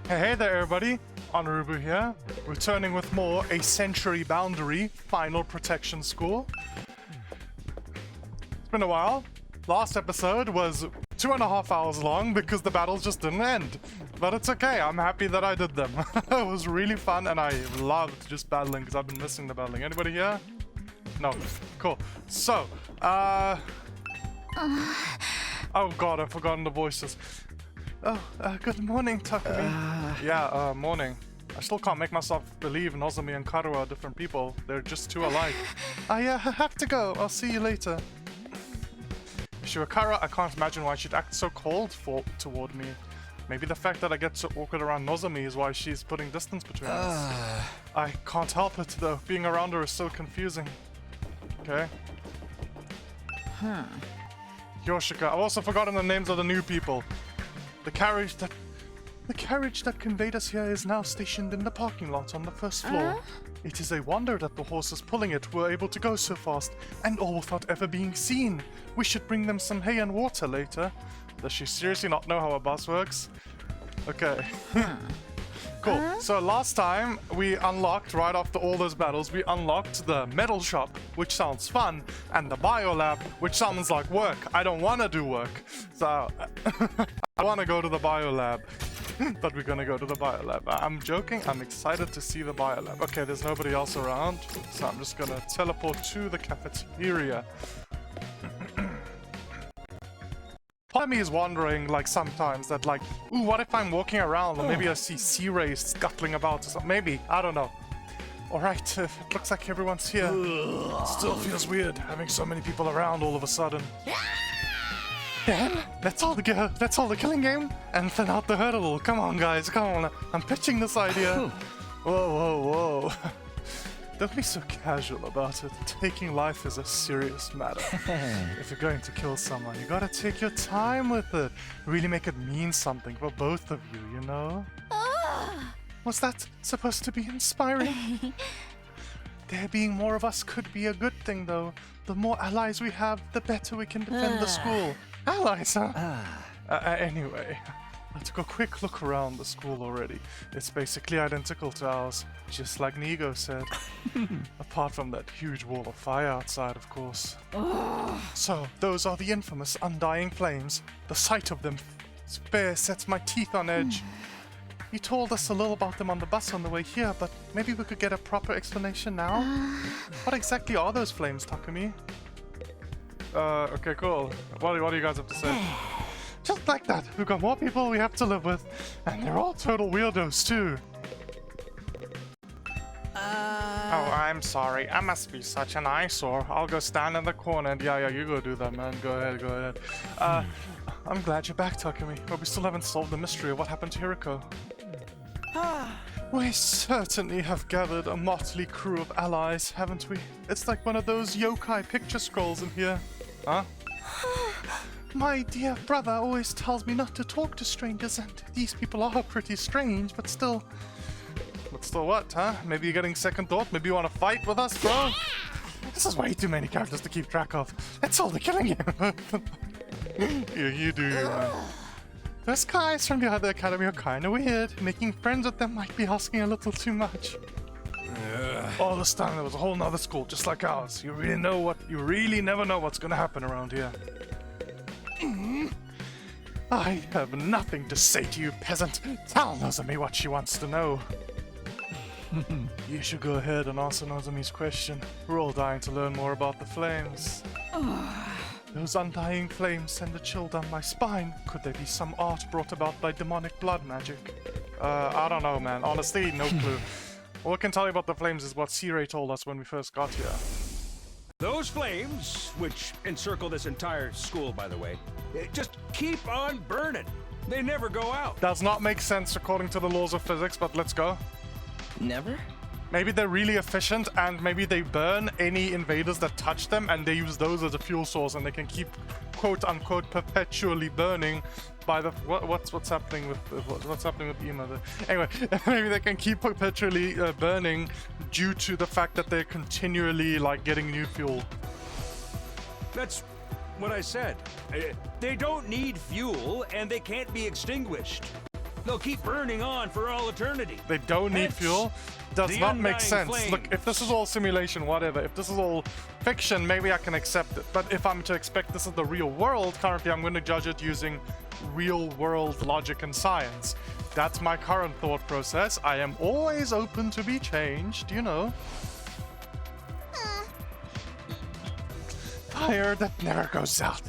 Hey there everybody, Onurubu here, returning with more A Century Boundary Final Protection School. It's been a while. Last episode was 2.5 hours long because the battles just didn't end. But it's okay, I'm happy that I did them. It was really fun and I loved just battling because I've been missing the battling. Anybody here? No. Cool. So, oh god, I've forgotten the voices. Oh, good morning, Takumi. Morning. I still can't make myself believe Nozomi and Karua are different people. They're just too alike. I have to go. I'll see you later. Karua, I can't imagine why she'd act so cold toward me. Maybe the fact that I get so awkward around Nozomi is why she's putting distance between us. I can't help it, though. Being around her is so confusing. Okay. Yoshika. I've also forgotten the names of the new people. The carriage that conveyed us here is now stationed in the parking lot on the first floor. It is a wonder that the horses pulling it were able to go so fast, and all without ever being seen. We should bring them some hay and water later. Does she seriously not know how a bus works? Okay. Cool. So last time we unlocked, right after all those battles, we unlocked the metal shop, which sounds fun, and the biolab, which sounds like work. I don't want to do work. So I want to go to the biolab. But we're gonna go to the biolab. I'm joking, I'm excited to see the biolab. Okay, there's nobody else around, so I'm just gonna teleport to the cafeteria. Part of me is wondering, like, sometimes that, like, ooh, what if I'm walking around and maybe I see sea rays scuttling about or something? Maybe, I don't know. Alright, it looks like everyone's here. Still feels weird having so many people around all of a sudden. Then, let's all the killing game and thin out the hurdle. Come on, guys, come on. I'm pitching this idea. Whoa. Don't be so casual about it. Taking life is a serious matter. If you're going to kill someone, you gotta take your time with it. Really make it mean something for both of you, you know? Was that supposed to be inspiring? There being more of us could be a good thing, though. The more allies we have, the better we can defend the school. Allies, huh? Anyway, I took a quick look around the school already. It's basically identical to ours, just like Nigo said. Apart from that huge wall of fire outside, of course. So, those are the infamous undying flames. The sight of them sets my teeth on edge. You told us a little about them on the bus on the way here, but maybe we could get a proper explanation now? What exactly are those flames, Takumi? Okay, cool. What do you guys have to say? Just like that, we've got more people we have to live with, and they're all total weirdos too. Oh, I'm sorry. I must be such an eyesore. I'll go stand in the corner and yeah, you go do that, man. Go ahead. I'm glad you're back, Takumi, but we still haven't solved the mystery of what happened to Hiroko. We certainly have gathered a motley crew of allies, haven't we? It's like one of those yokai picture scrolls in here. Huh? My dear brother always tells me not to talk to strangers, and these people are pretty strange, but still... But still what, huh? Maybe you're getting second thought? Maybe you want to fight with us, bro? This is way too many characters to keep track of. That's all the killing you. You do you, man. Those guys from the other academy are kinda weird. Making friends with them might be asking a little too much. All this time there was a whole nother school just like ours. You really never know what's gonna happen around here. I have nothing to say to you, peasant. Tell Nozomi what she wants to know. You should go ahead and answer Nozomi's question. We're all dying to learn more about the flames. Those undying flames send a chill down my spine. Could there be some art brought about by demonic blood magic? I don't know, man. Honestly, no clue. All I can tell you about the flames is what C-Ray told us when we first got here. Those flames, which encircle this entire school, by the way, just keep on burning. They never go out. Does not make sense according to the laws of physics, but let's go. Never? Maybe they're really efficient and maybe they burn any invaders that touch them and they use those as a fuel source and they can keep quote-unquote perpetually burning by the... What's happening with Ema? Anyway, maybe they can keep perpetually burning due to the fact that they're continually like getting new fuel. That's what I said. They don't need fuel and they can't be extinguished. they'll keep burning on for all eternity. They don't need Hence, fuel. Does the not make undying sense. flames. Look, if this is all simulation, whatever. If this is all fiction, maybe I can accept it. But if I'm to expect this is the real world, currently I'm going to judge it using real world logic and science. That's my current thought process. I am always open to be changed, you know. Fire that never goes out.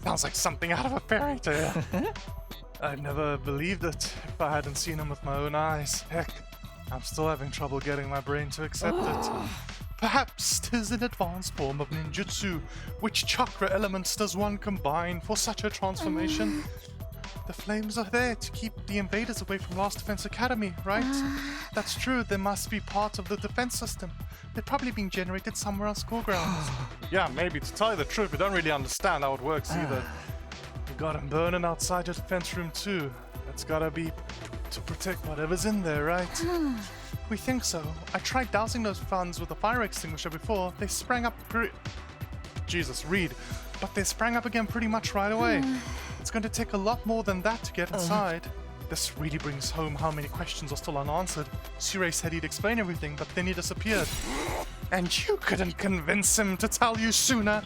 Sounds like something out of a fairy tale. I'd never believed it if I hadn't seen him with my own eyes. Heck, I'm still having trouble getting my brain to accept it. Perhaps 'tis an advanced form of ninjutsu. Which chakra elements does one combine for such a transformation? The flames are there to keep the invaders away from Last Defense Academy, right? That's true, they must be part of the defense system. They're probably being generated somewhere on school grounds. Yeah, maybe. To tell you the truth, we don't really understand how it works either. We got them burning outside the defense room too. That's gotta be to protect whatever's in there, right? We think so. I tried dousing those funds with a fire extinguisher before. They sprang up Jesus, read. But they sprang up again pretty much right away. It's going to take a lot more than that to get inside. This really brings home how many questions are still unanswered. Surei said he'd explain everything, but then he disappeared. And you couldn't convince him to tell you sooner.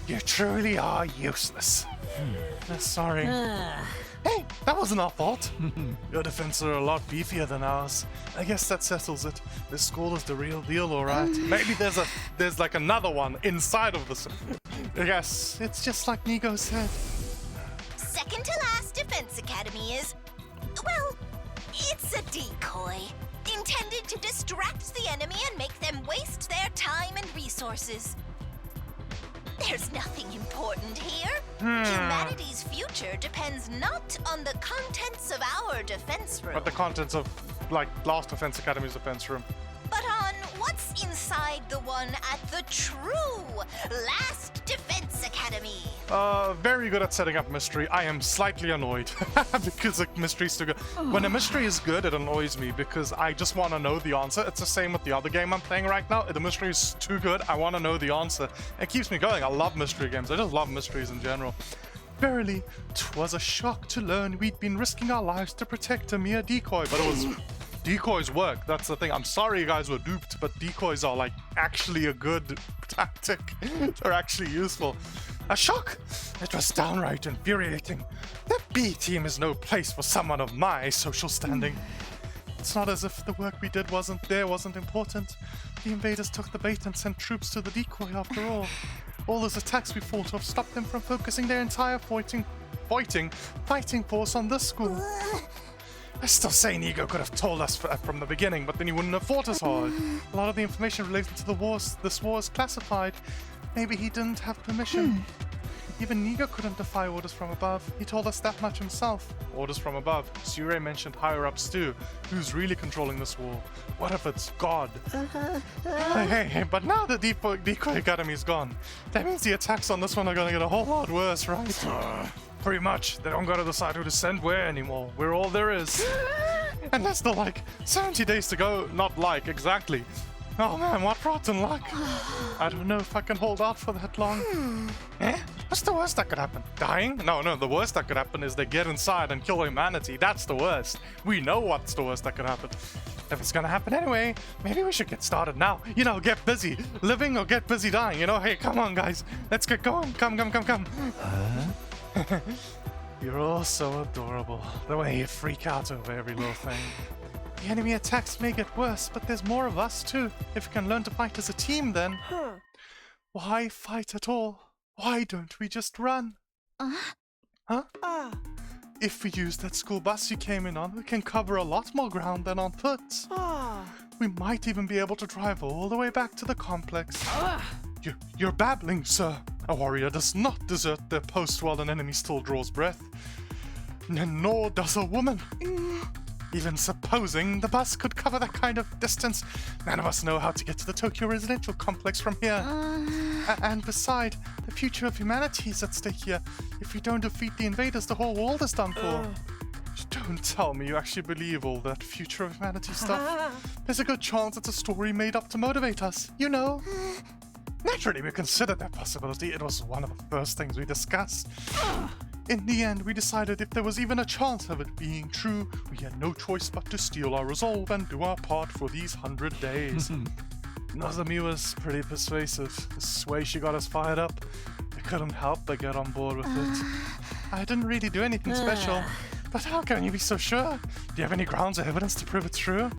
You truly are useless. Sorry. Hey, that wasn't our fault. Your defenses are a lot beefier than ours. I guess that settles it. This school is the real deal, alright. Maybe there's like another one inside of this. I guess it's just like Nigo said. Second to last Defense Academy is, well, it's a decoy. Intended to distract the enemy and make them waste their time and resources. There's nothing important here. Humanity's future depends not on the contents of our defense room, But the contents of, like, Last Defense Academy's defense room. but on what's inside the one at the true Last Defense Academy. Very good at setting up mystery. I am slightly annoyed because the mystery's too good. When a mystery is good, it annoys me because I just want to know the answer. It's the same with the other game I'm playing right now. The mystery is too good. I want to know the answer. It keeps me going. I love mystery games. I just love mysteries in general. Verily, 'twas a shock to learn we'd been risking our lives to protect a mere decoy, but it was... Decoys work, that's the thing. I'm sorry you guys were duped, but decoys are like actually a good tactic. They're actually useful. A shock? It was downright infuriating. The B team is no place for someone of my social standing. It's not as if the work we did wasn't important. The invaders took the bait and sent troops to the decoy after all. All those attacks we fought off stopped them from focusing their entire fighting force on this school. I still say Nigo could have told us from the beginning, but then he wouldn't have fought as hard. A lot of the information related to this war is classified. Maybe he didn't have permission. Even Nigo couldn't defy orders from above. He told us that much himself. Orders from above. Surei mentioned higher-ups too. Who's really controlling this war? What if it's God? Hey, but now the Decoy Academy's gone. That means the attacks on this one are gonna get a whole lot worse, right? Pretty much. They don't gotta decide who to send where anymore. We're all there is. And there's still like 70 days to go. Not like, exactly. Oh man, what rotten luck. I don't know if I can hold out for that long. What's the worst that could happen? Dying? No, the worst that could happen is they get inside and kill humanity. That's the worst. We know what's the worst that could happen. If it's gonna happen anyway, maybe we should get started now. You know, get busy. Living or get busy dying, you know? Hey, come on, guys. Let's get going. Come. You're all so adorable. The way you freak out over every little thing. The enemy attacks may get worse, but there's more of us too. If we can learn to fight as a team, then... Why fight at all? Why don't we just run? Huh? If we use that school bus you came in on, we can cover a lot more ground than on foot. We might even be able to drive all the way back to the complex. You're babbling, sir. A warrior does not desert their post while an enemy still draws breath. Nor does a woman. Even supposing the bus could cover that kind of distance, none of us know how to get to the Tokyo residential complex from here. And beside, the future of humanity is at stake here. If we don't defeat the invaders, the whole world is done for. Don't tell me you actually believe all that future of humanity stuff. There's a good chance it's a story made up to motivate us, you know? Naturally, we considered that possibility. It was one of the first things we discussed. In the end, we decided if there was even a chance of it being true, we had no choice but to steel our resolve and do our part for these 100 days. Nozomi was pretty persuasive. The way she got us fired up, I couldn't help but get on board with it. I didn't really do anything special, but how can you be so sure? Do you have any grounds or evidence to prove it's true?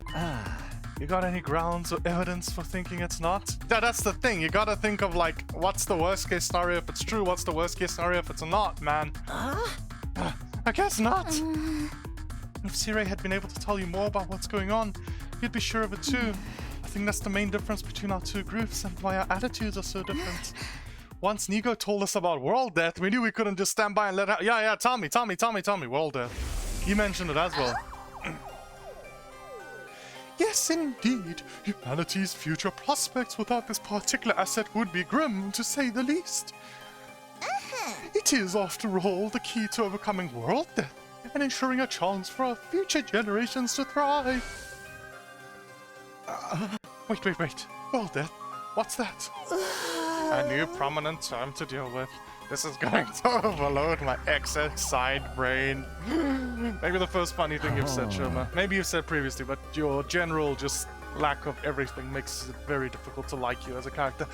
You got any grounds or evidence for thinking it's not? That's the thing, you gotta think of like, what's the worst case scenario if it's true, what's the worst case scenario if it's not, man? I guess not. If Sirei had been able to tell you more about what's going on, you'd be sure of it too. I think that's the main difference between our two groups and why our attitudes are so different. Once Nigo told us about world death, we knew we couldn't just stand by and let her— Yeah, tell me, world death. You mentioned it as well. Yes, indeed. Humanity's future prospects without this particular asset would be grim, to say the least. It is, after all, the key to overcoming world death and ensuring a chance for our future generations to thrive. Wait. World death? What's that? A new prominent term to deal with. This is going to overload my excess side brain. Maybe the first funny thing you've said, Sherma. Maybe you've said previously, but your general just lack of everything makes it very difficult to like you as a character.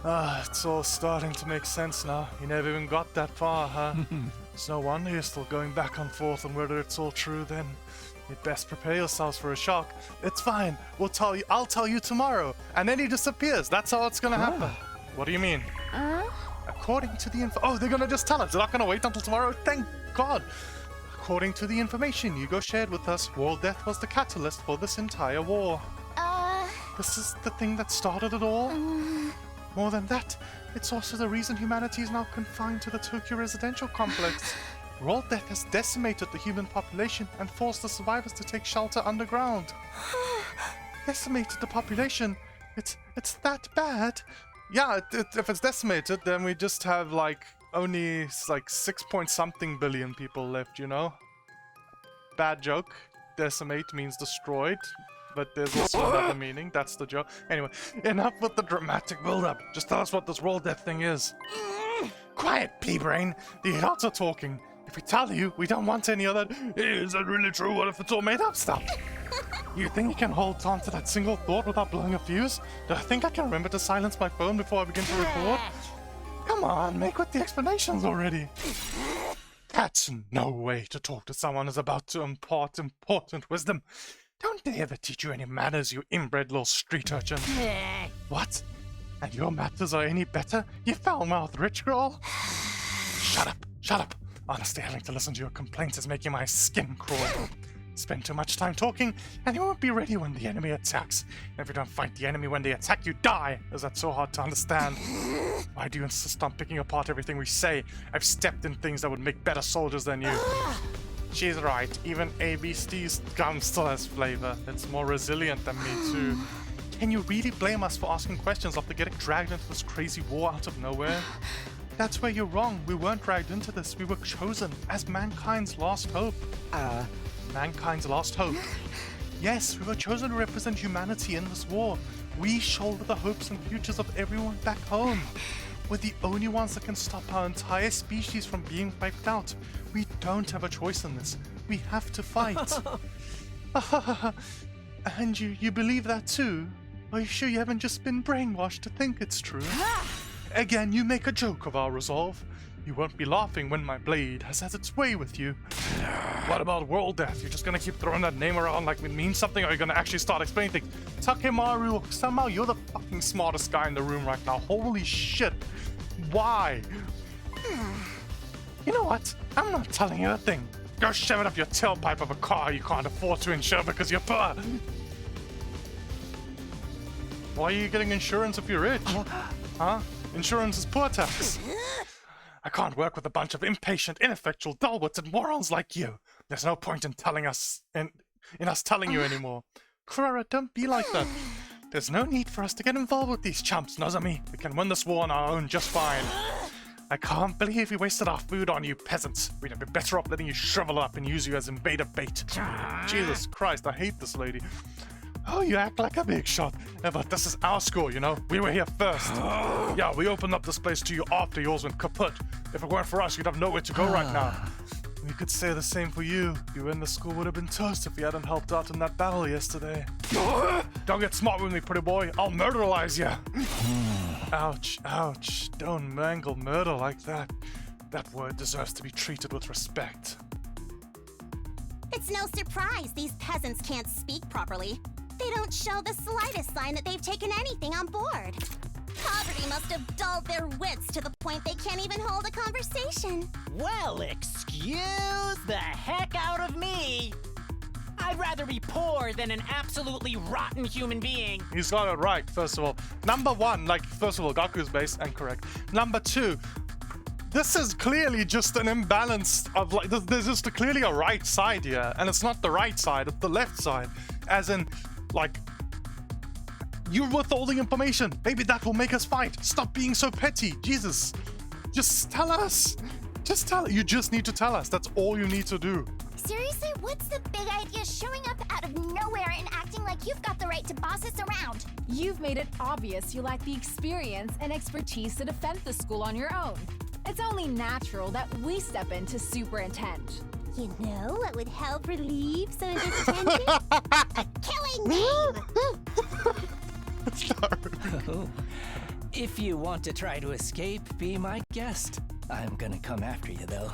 It's all starting to make sense now. You never even got that far, huh? It's no wonder you're still going back and forth on whether it's all true then. You'd best prepare yourselves for a shock. It's fine. I'll tell you tomorrow. And then he disappears. That's how it's gonna happen. What do you mean? According to the info— Oh, they're gonna just tell us. They're not gonna wait until tomorrow? Thank God. According to the information Yugo shared with us, world death was the catalyst for this entire war. This is the thing that started it all? More than that, it's also the reason humanity is now confined to the Tokyo residential complex. World death has decimated the human population and forced the survivors to take shelter underground. Decimated the population? It's that bad? Yeah, if it's decimated, then we just have only 6-point-something billion people left, you know? Bad joke. Decimate means destroyed, but there's also another meaning. That's the joke. Anyway, enough with the dramatic build-up. Just tell us what this world death thing is. Quiet, pea-brain. The adults are talking. If we tell you, we don't want any of that. Is that really true? What if it's all made up stuff? You think you can hold on to that single thought without blowing a fuse? Do I think I can remember to silence my phone before I begin to record? Come on, make with the explanations already. That's no way to talk to someone who's about to impart important wisdom. Don't they ever teach you any manners, you inbred little street urchin? What? And your manners are any better, you foul-mouthed rich girl? Shut up. Honestly, having to listen to your complaints is making my skin crawl. Spend too much time talking, and you won't be ready when the enemy attacks. And if you don't fight the enemy when they attack, you die. Is that so hard to understand? Why do you insist on picking apart everything we say? I've stepped in things that would make better soldiers than you. She's right. Even ABC's gum still has flavor. It's more resilient than me, too. Can you really blame us for asking questions after getting dragged into this crazy war out of nowhere? That's where you're wrong. We weren't dragged into this. We were chosen as mankind's last hope. Mankind's last hope? Yes, we were chosen to represent humanity in this war. We shoulder the hopes and futures of everyone back home. We're the only ones that can stop our entire species from being wiped out. We don't have a choice in this. We have to fight. And you believe that too? Are you sure you haven't just been brainwashed to think it's true? Again, you make a joke of our resolve. You won't be laughing when my blade has had its way with you. What about world death? You're just gonna keep throwing that name around like it means something, or are you gonna actually start explaining things? Takemaru, somehow you're the fucking smartest guy in the room right now. Holy shit. Why? You know what? I'm not telling you a thing. Go shove it up your tailpipe of a car you can't afford to insure because you're poor. Why are you getting insurance if you're rich? Huh? Insurance is poor tax. I can't work with a bunch of impatient, ineffectual, dull-witted morons like you. There's no point in us telling you anymore. Karua, don't be like that. There's no need for us to get involved with these chumps, Nozomi. We can win this war on our own just fine. I can't believe we wasted our food on you peasants. We'd have been better off letting you shrivel up and use you as invader bait. Jesus Christ, I hate this lady. Oh, you act like a big shot. But this is our school, you know? We were here first. Yeah, we opened up this place to you after yours went kaput. If it weren't for us, you'd have nowhere to go right now. We could say the same for you. You and the school would have been toast if you hadn't helped out in that battle yesterday. Don't get smart with me, pretty boy. I'll murderize you. Ouch, ouch. Don't mangle murder like that. That word deserves to be treated with respect. It's no surprise these peasants can't speak properly. They don't show the slightest sign that they've taken anything on board. Poverty must have dulled their wits to the point they can't even hold a conversation. Well, excuse the heck out of me. I'd rather be poor than an absolutely rotten human being. He's got it right, first of all. Number one, like, first of all, Gaku's base and correct. Number two, this is clearly just an imbalance of, like, there's just clearly a right side here, and it's not the right side, it's the left side. As in, like, you're with all the information. Maybe that will make us fight. Stop being so petty. Jesus. Just tell us. Just tell it. You just need to tell us. That's all you need to do. Seriously, what's the big idea showing up out of nowhere and acting like you've got the right to boss us around? You've made it obvious you lack the experience and expertise to defend the school on your own. It's only natural that we step in to superintend. You know what would help relieve some of this tension? A killing name! Oh, if you want to try to escape, be my guest. I'm gonna come after you, though.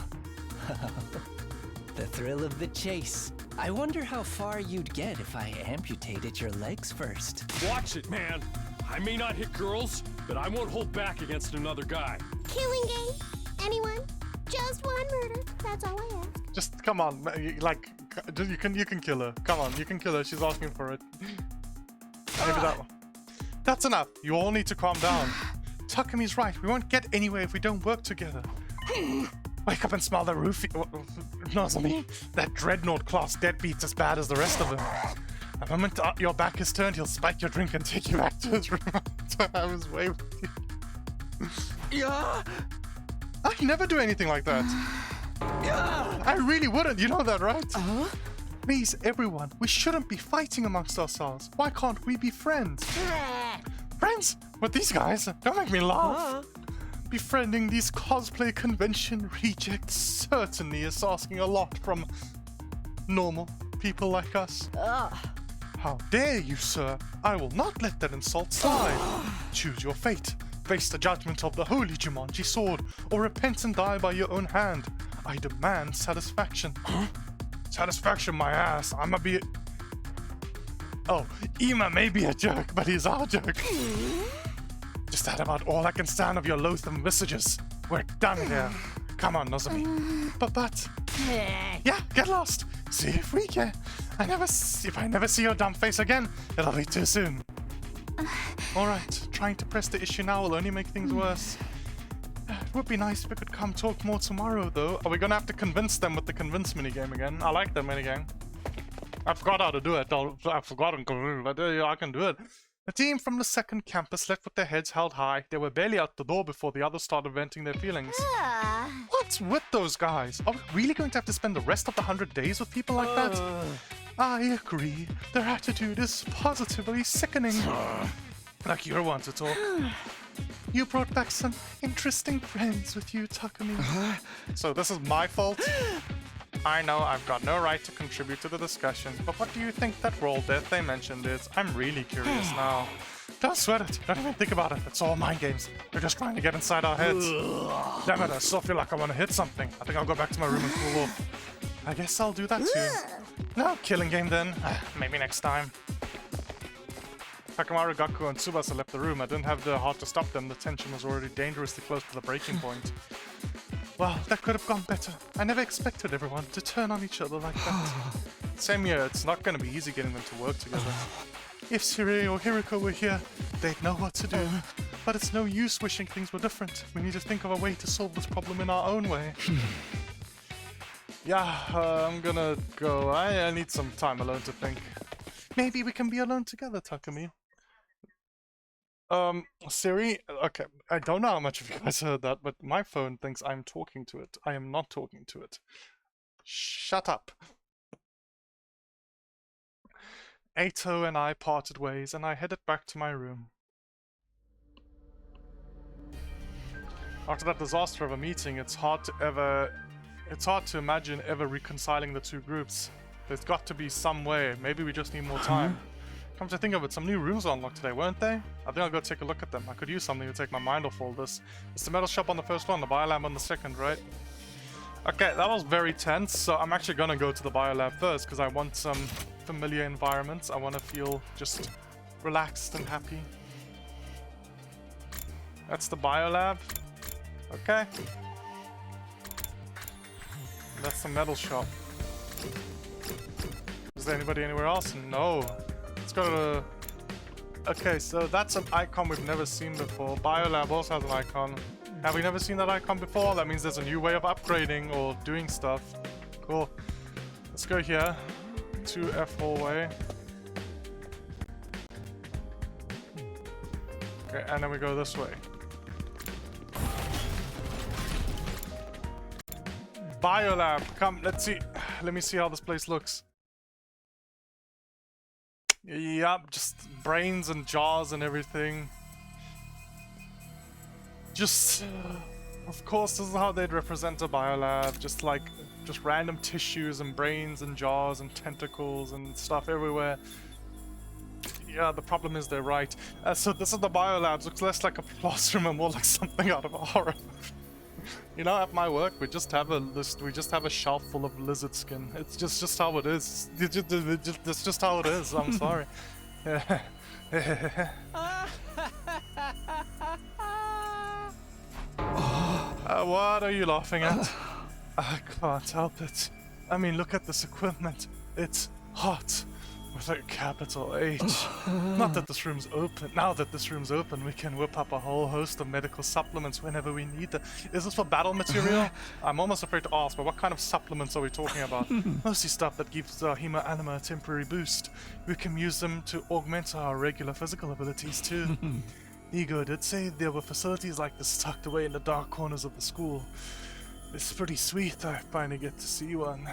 The thrill of the chase. I wonder how far you'd get if I amputated your legs first. Watch it, man. I may not hit girls, but I won't hold back against another guy. Killing game? Anyone? Just one murder. That's all I ask. Just come on, like, you can kill her. Come on, you can kill her. She's asking for it. Maybe that one. That's enough. You all need to calm down. Takumi's right. We won't get anywhere if we don't work together. Wake up and smell the roofie. Nozomi, that dreadnought class deadbeat's as bad as the rest of them. The moment your back is turned, he'll spike your drink and take you back to his room to have his way with you. Yeah. I never do anything like that. I really wouldn't. You know that, right? Please, everyone, we shouldn't be fighting amongst ourselves. Why can't we be friends? Friends? With these guys? Don't make me laugh. Befriending these cosplay convention rejects certainly is asking a lot from normal people like us. How dare you, sir? I will not let that insult slide. Choose your fate. Face the judgment of the holy Jumanji sword, or repent and die by your own hand. I demand satisfaction. Satisfaction, my ass. I'ma be... Oh, Ima may be a jerk, but he's our jerk. Just that about all I can stand of your loathsome visages. We're done here. Come on, Nozomi. But... Yeah, get lost. See if we can. If I never see your dumb face again, it'll be too soon. Alright, trying to press the issue now will only make things worse. It would be nice if we could come talk more tomorrow, though. Are we gonna have to convince them with the convince minigame again? I like that minigame. I forgot how to do it. I've forgotten, but I can do it. The team from the second campus left with their heads held high. They were barely out the door before the others started venting their feelings. What's with those guys? Are we really going to have to spend the rest of the 100 days with people like that? I agree. Their attitude is positively sickening. Like you're one to talk. You brought back some interesting friends with you, Takumi. So this is my fault? I know I've got no right to contribute to the discussion, but what do you think that role death they mentioned is? I'm really curious now. Don't sweat it. Don't even think about it. It's all mind games. They're just trying to get inside our heads. Damn it, I still feel like I want to hit something. I think I'll go back to my room and cool off. I guess I'll do that too. No, killing game then. Maybe next time. Takamaru, Gaku, and Tsubasa left the room. I didn't have the heart to stop them. The tension was already dangerously close to the breaking point. Well, that could have gone better. I never expected everyone to turn on each other like that. Same here, it's not going to be easy getting them to work together. If Siri or Hiriko were here, they'd know what to do. But it's no use wishing things were different. We need to think of a way to solve this problem in our own way. Yeah, I'm gonna go. I need some time alone to think. Maybe we can be alone together, Takumi. Siri, okay, I don't know how much of you guys heard that, but my phone thinks I'm talking to it. I am not talking to it. Shut up. Eito and I parted ways, and I headed back to my room. After that disaster of a meeting, it's hard to imagine ever reconciling the two groups. There's got to be some way. Maybe we just need more time. Come to think of it, some new rooms were unlocked today, weren't they? I think I'll go take a look at them. I could use something to take my mind off all this. It's the metal shop on the first one, the biolab on the second, right? Okay, that was very tense, so I'm actually gonna go to the biolab first because I want some familiar environments. I want to feel just relaxed and happy. That's the biolab. Okay. That's the metal shop. Is there anybody anywhere else? No. Let's go to... Okay, so that's an icon we've never seen before. Biolab also has an icon. Have we never seen that icon before? That means there's a new way of upgrading or doing stuff. Cool. Let's go here. 2F hallway. Okay, and then we go this way. Biolab, come, let's see. Let me see how this place looks. Yep, just brains and jaws and everything. Just, of course, this is how they'd represent a biolab. Just random tissues and brains and jaws and tentacles and stuff everywhere. Yeah, the problem is they're right. So this is the biolabs. Looks less like a classroom and more like something out of a horror. You know, at my work, we just have a list. We just have a shelf full of lizard skin. It's just how it is. It's just how it is. I'm sorry. What are you laughing at? I can't help it. I mean, look at this equipment. It's hot. With a capital H. Not that this room's open. Now that this room's open, we can whip up a whole host of medical supplements whenever we need them. Is this for battle material? I'm almost afraid to ask, but what kind of supplements are we talking about? Mostly stuff that gives our hema anima a temporary boost. We can use them to augment our regular physical abilities too. Ego did say there were facilities like this tucked away in the dark corners of the school. It's pretty sweet I finally get to see one.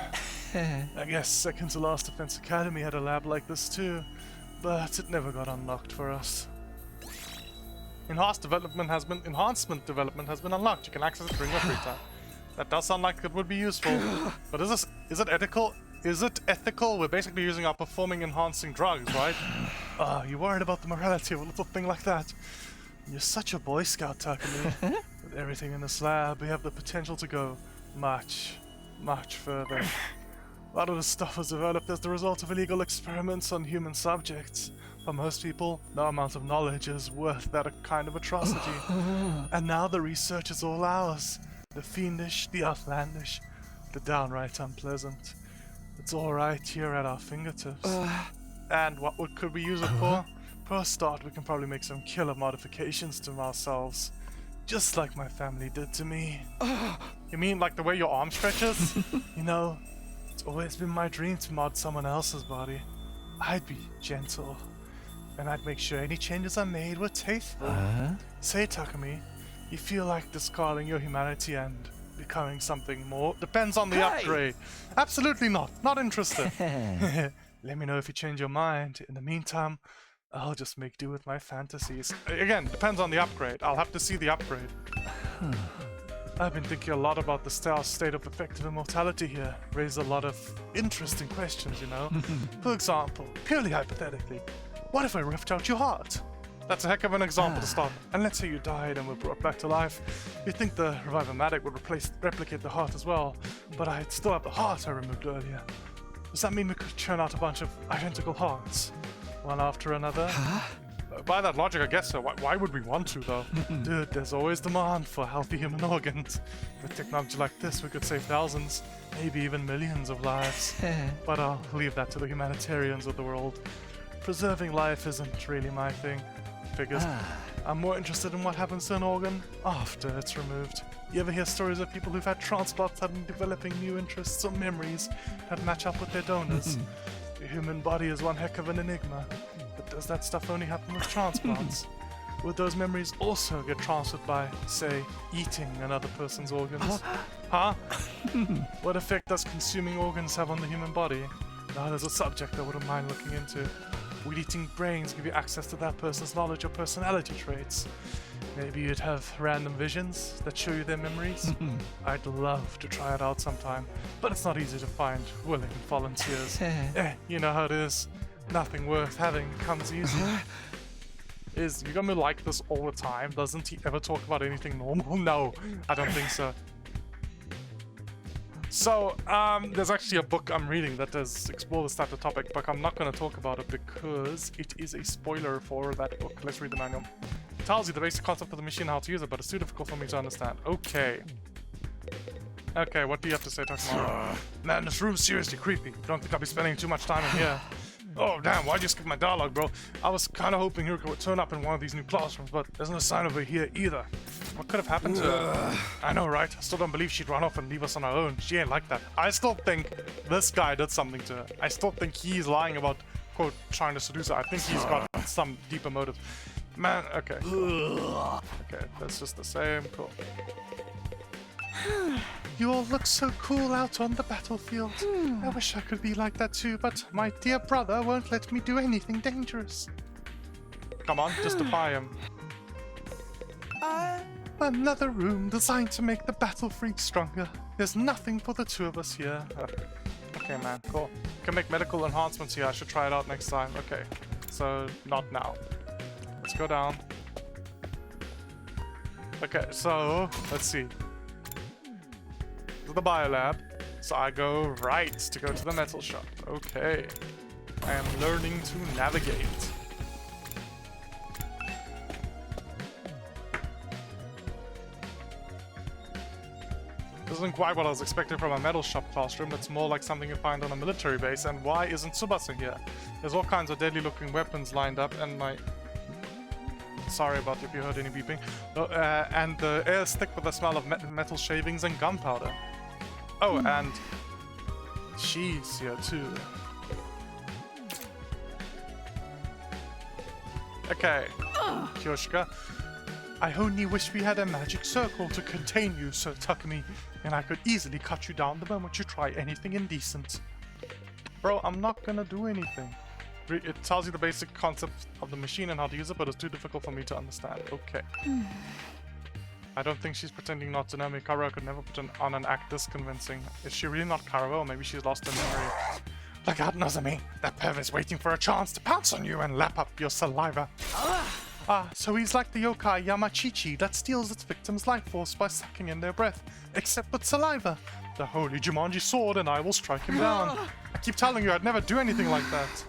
I guess second to last Defense Academy had a lab like this too, but it never got unlocked for us. Enhancement development has been unlocked. You can access it during your free time. That does sound like it would be useful. But is it ethical? Is it ethical? We're basically using our performing enhancing drugs, right? You worried about the morality of a little thing like that? You're such a Boy Scout, Takumi. With everything in this lab, we have the potential to go much, much further. A lot of this stuff was developed as the result of illegal experiments on human subjects. For most people, no amount of knowledge is worth that kind of atrocity. And now the research is all ours. The fiendish, the outlandish, the downright unpleasant. It's all right here at our fingertips. And what could we use it for? For a start, we can probably make some killer modifications to ourselves. Just like my family did to me. You mean like the way your arm stretches? You know, it's always been my dream to mod someone else's body. I'd be gentle. And I'd make sure any changes I made were tasteful. Say, Takumi, you feel like discarding your humanity and becoming something more? Depends on the upgrade. Absolutely not. Not interested. Let me know if you change your mind. In the meantime, I'll just make do with my fantasies. Again, depends on the upgrade. I'll have to see the upgrade. I've been thinking a lot about the state of effective immortality here. Raised a lot of interesting questions, you know? For example, purely hypothetically, what if I ripped out your heart? That's a heck of an example to start. And let's say you died and were brought back to life. You'd think the Revive-O-Matic would replicate the heart as well, but I'd still have the heart I removed earlier. Does that mean we could churn out a bunch of identical hearts? One after another? By that logic, I guess so. Why would we want to, though? Dude, there's always demand for healthy human organs. With technology like this, we could save thousands, maybe even millions of lives. But I'll leave that to the humanitarians of the world. Preserving life isn't really my thing. Figures. I'm more interested in what happens to an organ after it's removed. You ever hear stories of people who've had transplants and developing new interests or memories that match up with their donors? The human body is one heck of an enigma, but does that stuff only happen with transplants? Would those memories also get transferred by, say, eating another person's organs? Huh? What effect does consuming organs have on the human body? Now there's a subject I wouldn't mind looking into. weed-eating brains give you access to that person's knowledge or personality traits. Maybe you'd have random visions that show you their memories. I'd love to try it out sometime, but it's not easy to find willing volunteers. You know how it is. Nothing worth having comes easy. Is you gonna like this all the time? Doesn't he ever talk about anything normal? No, I don't think so. So, there's actually a book I'm reading that does explore this type of topic, but I'm not going to talk about it because it is a spoiler for that book. Let's read the manual. It tells you the basic concept of the machine and how to use it, but it's too difficult for me to understand. Okay. Okay, what do you have to say, Takumi? Man, this room's seriously creepy. Don't think I'll be spending too much time in here. Oh, damn, why'd you skip my dialogue, bro? I was kind of hoping Hiroko would turn up in one of these new classrooms, but there's no sign of her here either. What could have happened to her? I know, right? I still don't believe she'd run off and leave us on our own. She ain't like that. I still think this guy did something to her. I still think he's lying about, quote, trying to seduce her. I think he's got some deeper motive. Man, okay. Cool. Okay, that's just the same. Cool. You all look so cool out on the battlefield. I wish I could be like that too, but my dear brother won't let me do anything dangerous. Come on, just defy him. Another room designed to make the battle freak stronger. There's nothing for the two of us here. Okay, man, cool. Can make medical enhancements here. I should try it out next time. Okay, so not now. Let's go down. Okay, so let's see. To the biolab. So I go right to go to the metal shop. Okay. I am learning to navigate. This isn't quite what I was expecting from a metal shop classroom. It's more like something you find on a military base. And why isn't Tsubasa here? There's all kinds of deadly looking weapons lined up and my... Sorry about if you heard any beeping. And the air is thick with the smell of metal shavings and gunpowder. Oh, and she's here too. Okay, Kyoshika. I only wish we had a magic circle to contain you, Sir Takumi, and I could easily cut you down the moment you try anything indecent. Bro, I'm not gonna do anything. It tells you the basic concept of the machine and how to use it, but it's too difficult for me to understand. Okay. I don't think she's pretending not to know me. Karua could never put on an act this convincing. Is she really not Karua, or maybe she's lost her memory? Look out, Nozomi. That perv is waiting for a chance to pounce on you and lap up your saliva. So he's like the yokai Yamachichi that steals its victim's life force by sucking in their breath, except with saliva. The holy Jumanji sword and I will strike him down. I keep telling you I'd never do anything like that.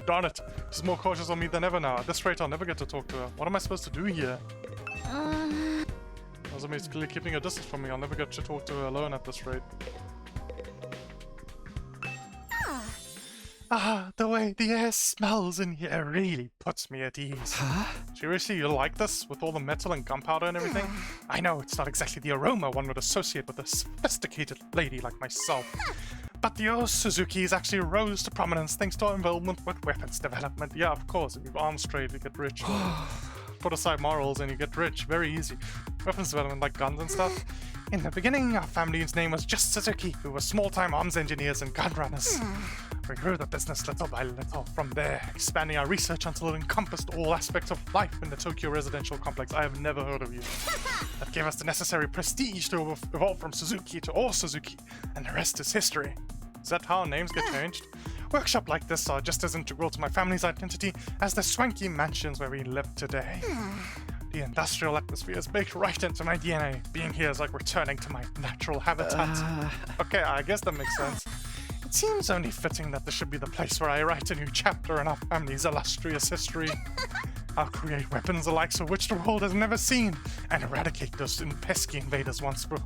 Darn it. She's more cautious on me than ever now. At this rate, I'll never get to talk to her. What am I supposed to do here? Nozomi's clearly keeping a distance from me. I'll never get to talk to her alone at this rate. The way the air smells in here really puts me at ease. Seriously, you like this? With all the metal and gunpowder and everything? I know, it's not exactly the aroma one would associate with a sophisticated lady like myself. But your Suzuki's actually rose to prominence thanks to our involvement with weapons development. Yeah, of course, if you arms trade, you get rich. Put aside morals and you get rich, very easy. Weapons development like guns and stuff. In the beginning, our family's name was just Suzuki. We were small-time arms engineers and gun runners. We grew the business little by little. From there, expanding our research until it encompassed all aspects of life in the Tokyo residential complex. I have never heard of you. That gave us the necessary prestige to evolve from Suzuki to all Suzuki, and the rest is history. Is that how names get changed? Workshops like this are just as integral to my family's identity as the swanky mansions where we live today. The industrial atmosphere is baked right into my DNA. Being here is like returning to my natural habitat. Okay, I guess that makes sense. It seems only fitting that this should be the place where I write a new chapter in our family's illustrious history. I'll create weapons the likes of which the world has never seen, and eradicate those pesky invaders once and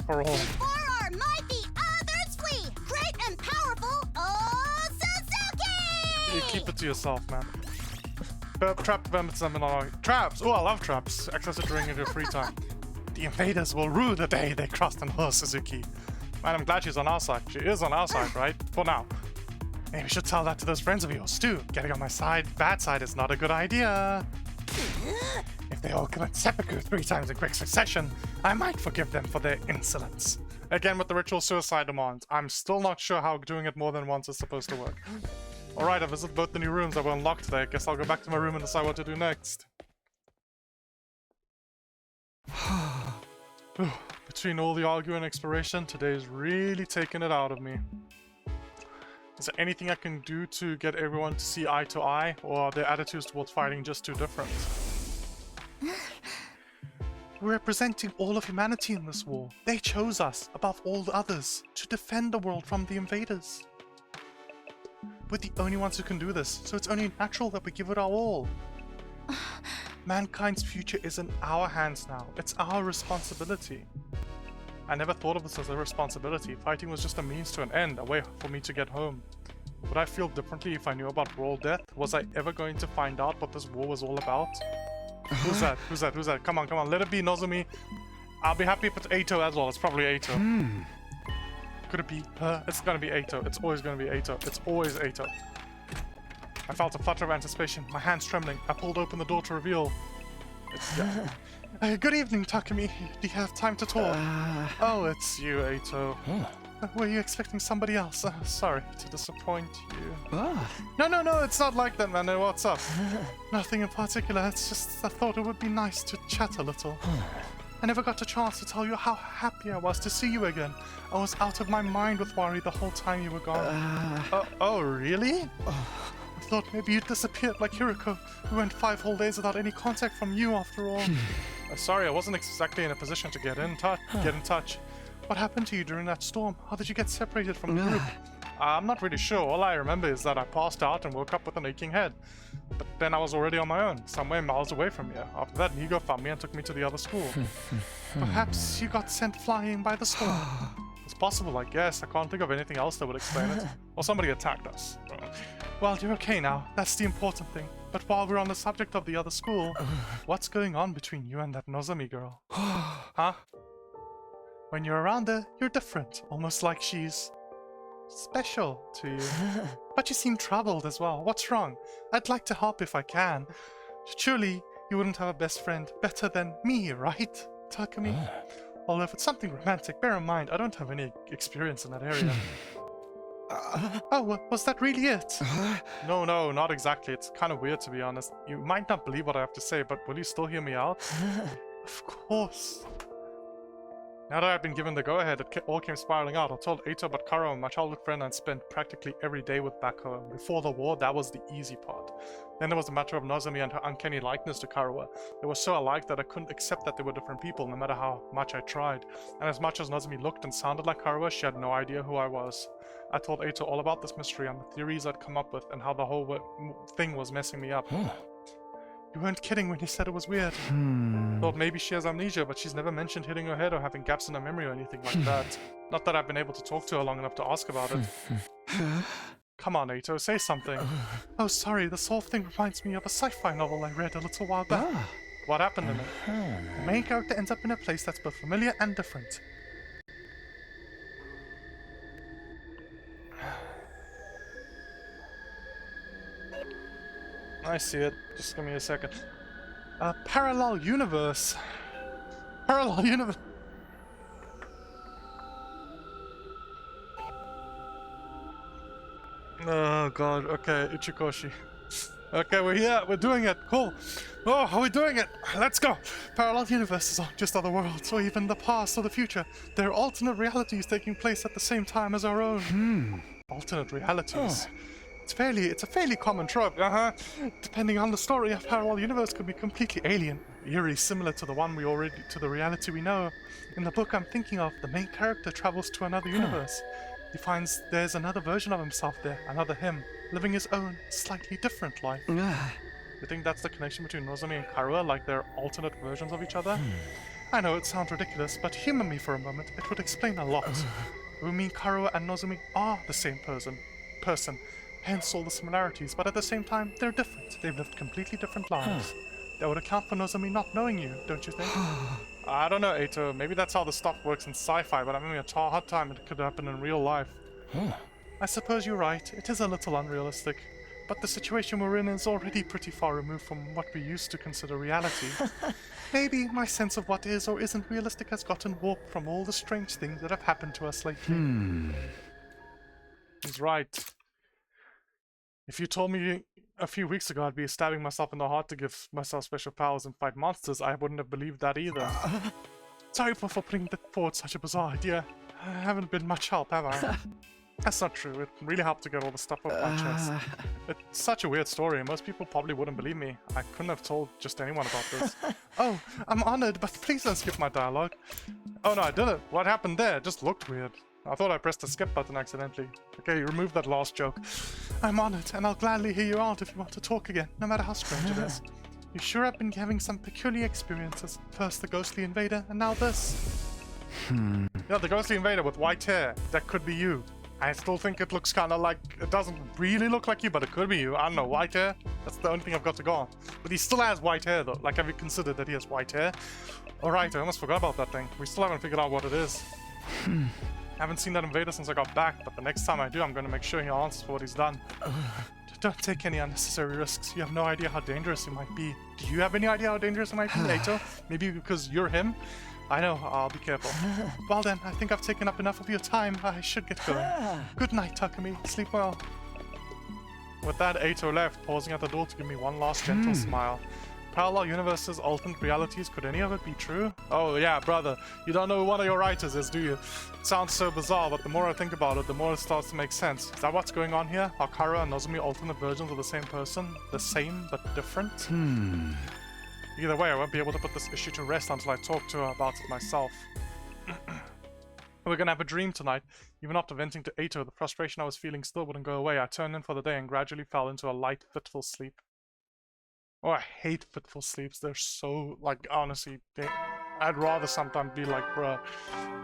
for all. For our mighty others flee, great and powerful, oh Suzuki! You keep it to yourself, man. Trap events and traps. Oh, I love traps. Access it during your free time. The invaders will rue the day they crossed another Suzuki. Man, I'm glad she's on our side. She is on our side, right? For now. Maybe we should tell that to those friends of yours, too. Getting on my side, bad side, is not a good idea. If they all commit seppuku 3 times in quick succession, I might forgive them for their insolence. Again with the ritual suicide demand. I'm still not sure how doing it more than once is supposed to work. Alright, I visited both the new rooms that were unlocked today. I guess I'll go back to my room and decide what to do next. Between all the arguing and exploration, today's really taken it out of me. Is there anything I can do to get everyone to see eye to eye, or are their attitudes towards fighting just too different? We're representing all of humanity in this war. They chose us, above all the others, to defend the world from the invaders. We're the only ones who can do this, so it's only natural that we give it our all. Mankind's future is in our hands now. It's our responsibility. I never thought of this as a responsibility. Fighting was just a means to an end, a way for me to get home. Would I feel differently if I knew about world death? Was I ever going to find out what this war was all about? Who's that? Who's that? Who's that? Come on, come on. Let it be Nozomi. I'll be happy if it's Eito as well. It's probably Eito. Could it be her? It's gonna be Eito. It's always gonna be Eito. It's always Eito. I felt a flutter of anticipation, my hands trembling. I pulled open the door to reveal. Good evening, Takumi. Do you have time to talk? Oh, it's you, Eito. Were you expecting somebody else? Sorry to disappoint you. No, it's not like that, man. What's up? Nothing in particular. It's just I thought it would be nice to chat a little. I never got a chance to tell you how happy I was to see you again. I was out of my mind with worry the whole time you were gone. Oh, really? I thought maybe you'd disappeared like Hiriko. We went 5 whole days without any contact from you after all. Sorry, I wasn't exactly in a position to get in touch. What happened to you during that storm? How did you get separated from the group? I'm not really sure. All I remember is that I passed out and woke up with an aching head. But then I was already on my own, somewhere miles away from here. After that, Nigo found me and took me to the other school. Perhaps you got sent flying by the storm. It's possible, I guess. I can't think of anything else that would explain it. Or somebody attacked us. Well, you're okay now. That's the important thing. But while we're on the subject of the other school, what's going on between you and that Nozomi girl? Huh? When you're around her, you're different. Almost like she's special to you. But you seem troubled as well. What's wrong? I'd like to help if I can. Surely you wouldn't have a best friend better than me, right, Takumi? Although if it's something romantic, bear in mind, I don't have any experience in that area. Oh, was that really it? No, not exactly. It's kind of weird, to be honest. You might not believe what I have to say, but will you still hear me out? Of course. Now that I've been given the go-ahead, it all came spiraling out. I told Eito about Karua, my childhood friend, and spent practically every day with back home. Before the war, that was the easy part. Then there was the matter of Nozomi and her uncanny likeness to Karua. They were so alike that I couldn't accept that they were different people, no matter how much I tried. And as much as Nozomi looked and sounded like Karua, she had no idea who I was. I told Eito all about this mystery and the theories I'd come up with and how the whole thing was messing me up. You weren't kidding when you said it was weird. Thought maybe she has amnesia, but she's never mentioned hitting her head or having gaps in her memory or anything like that. Not that I've been able to talk to her long enough to ask about it. Come on, Eito, say something. Oh, sorry, this whole thing reminds me of a sci-fi novel I read a little while back. What happened in it? The main character ends up in a place that's both familiar and different. I see it. Just give me a second. Parallel universe. Parallel universe. Oh god, okay, Ichikoshi. Okay, we're here, we're doing it, cool. Oh, we're doing it, let's go. Parallel universes aren't just other worlds, or even the past or the future. They're alternate realities taking place at the same time as our own. Alternate realities. It's a fairly common trope, Depending on the story, a parallel universe could be completely alien, eerie, similar to the reality we know. In the book I'm thinking of, the main character travels to another universe. He finds there's another version of himself there, another him, living his own, slightly different life. You think that's the connection between Nozomi and Karua, like they're alternate versions of each other? I know it sounds ridiculous, but humor me for a moment, it would explain a lot. We mean Karua and Nozomi are the same person, hence all the similarities, but at the same time, they're different. They've lived completely different lives. That would account for Nozomi not knowing you, don't you think? I don't know, Eito. Maybe that's how the stuff works in sci-fi, but I'm having a hard time it could happen in real life. I suppose you're right. It is a little unrealistic. but the situation we're in is already pretty far removed from what we used to consider reality. Maybe my sense of what is or isn't realistic has gotten warped from all the strange things that have happened to us lately. He's right. If you told me a few weeks ago I'd be stabbing myself in the heart to give myself special powers and fight monsters, I wouldn't have believed that either. Sorry for putting forward such a bizarre idea. I haven't been much help, have I? That's not true. It really helped to get all the stuff off my chest. It's such a weird story. Most people probably wouldn't believe me. I couldn't have told just anyone about this. Oh, I'm honored, but please don't skip my dialogue. Oh no, I didn't. What happened there? It just looked weird. I thought I pressed the skip button accidentally. Okay, remove that last joke. I'm honored, and I'll gladly hear you out if you want to talk again, no matter how strange it is. You sure have been having some peculiar experiences. First the ghostly invader, and now this. Yeah, the ghostly invader with white hair. That could be you. I still think it looks kind of like... It doesn't really look like you, but it could be you. I don't know, white hair? That's the only thing I've got to go on. But he still has white hair, though. Like, have you considered that he has white hair? Alright, I almost forgot about that thing. We still haven't figured out what it is. I haven't seen that invader since I got back, but the next time I do, I'm going to make sure he answers for what he's done. Don't take any unnecessary risks. You have no idea how dangerous he might be. Do you have any idea how dangerous he might be, Eito? Maybe because you're him? I know, I'll be careful. Well then, I think I've taken up enough of your time. I should get going. Good night, Takumi. Sleep well. With that, Eito left, pausing at the door to give me one last gentle smile. Parallel universes, alternate realities, could any of it be true? Oh yeah, brother, you don't know who one of your writers is, do you? It sounds so bizarre, but the more I think about it, the more it starts to make sense. Is that what's going on here? Are Karua and Nozomi alternate versions of the same person? The same, but different? Either way, I won't be able to put this issue to rest until I talk to her about it myself. We're gonna have a dream tonight. Even after venting to Eito, the frustration I was feeling still wouldn't go away. I turned in for the day and gradually fell into a light, fitful sleep. Oh, I hate fitful sleeps. They're so, like, honestly, I'd rather sometimes be like, bruh,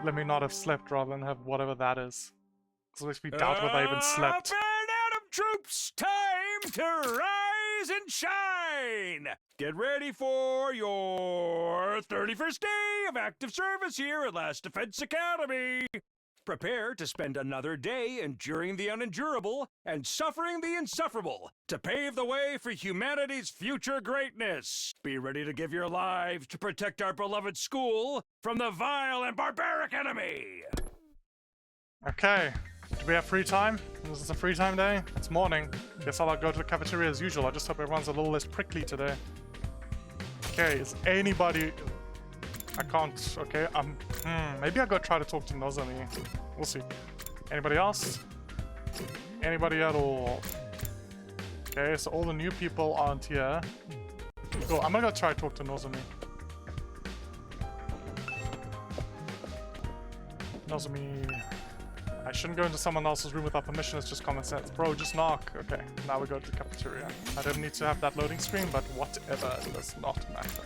let me not have slept rather than have whatever that is. Because it makes me doubt whether I even slept. Up and Adam troops, time to rise and shine! Get ready for your 31st day of active service here at Last Defense Academy! Prepare to spend another day enduring the unendurable and suffering the insufferable to pave the way for humanity's future greatness. Be ready to give your lives to protect our beloved school from the vile and barbaric enemy! Okay. Do we have free time? Is this a free time day? It's morning. Guess I'll go to the cafeteria as usual. I just hope everyone's a little less prickly today. Okay, is anybody... I can't... Okay, maybe I'll go try to talk to Nozomi. We'll see. Anybody else? Anybody at all? Okay, so all the new people aren't here. Cool, I'm gonna go try to talk to Nozomi. Nozomi... I shouldn't go into someone else's room without permission, it's just common sense. Bro, just knock. Okay, now we go to the cafeteria. I don't need to have that loading screen, but whatever, it does not matter.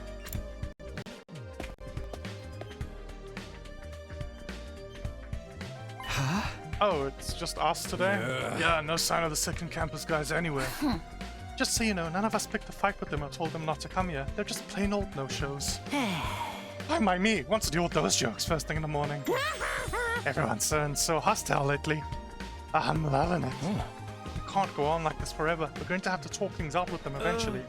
Huh? Oh, it's just us today? Yeah, no sign of the second campus guys anywhere. Just so you know, none of us picked a fight with them or told them not to come here. They're just plain old no-shows. Why mind me? Wants to deal with those jokes first thing in the morning. Everyone's so hostile lately. I'm loving it. We can't go on like this forever. We're going to have to talk things out with them eventually.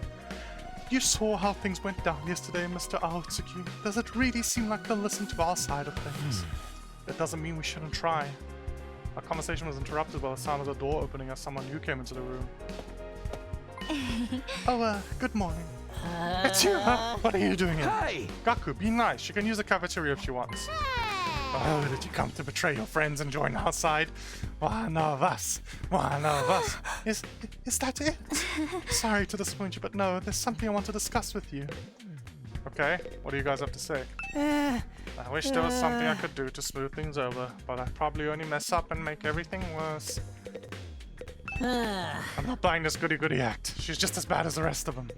You saw how things went down yesterday, Mr. Aotsuki. Does it really seem like they'll listen to our side of things? That doesn't mean we shouldn't try. Our conversation was interrupted by the sound of the door opening as someone new came into the room. Oh, good morning. It's you, huh? What are you doing here? Hi! Gaku, be nice. She can use the cafeteria if she wants. Oh, did you come to betray your friends and join our side? One of us. One of us. Is that it? Sorry to disappoint you, but no, there's something I want to discuss with you. Okay, what do you guys have to say? I wish there was something I could do to smooth things over, but I'd probably only mess up and make everything worse. I'm not buying this goody-goody act. She's just as bad as the rest of them.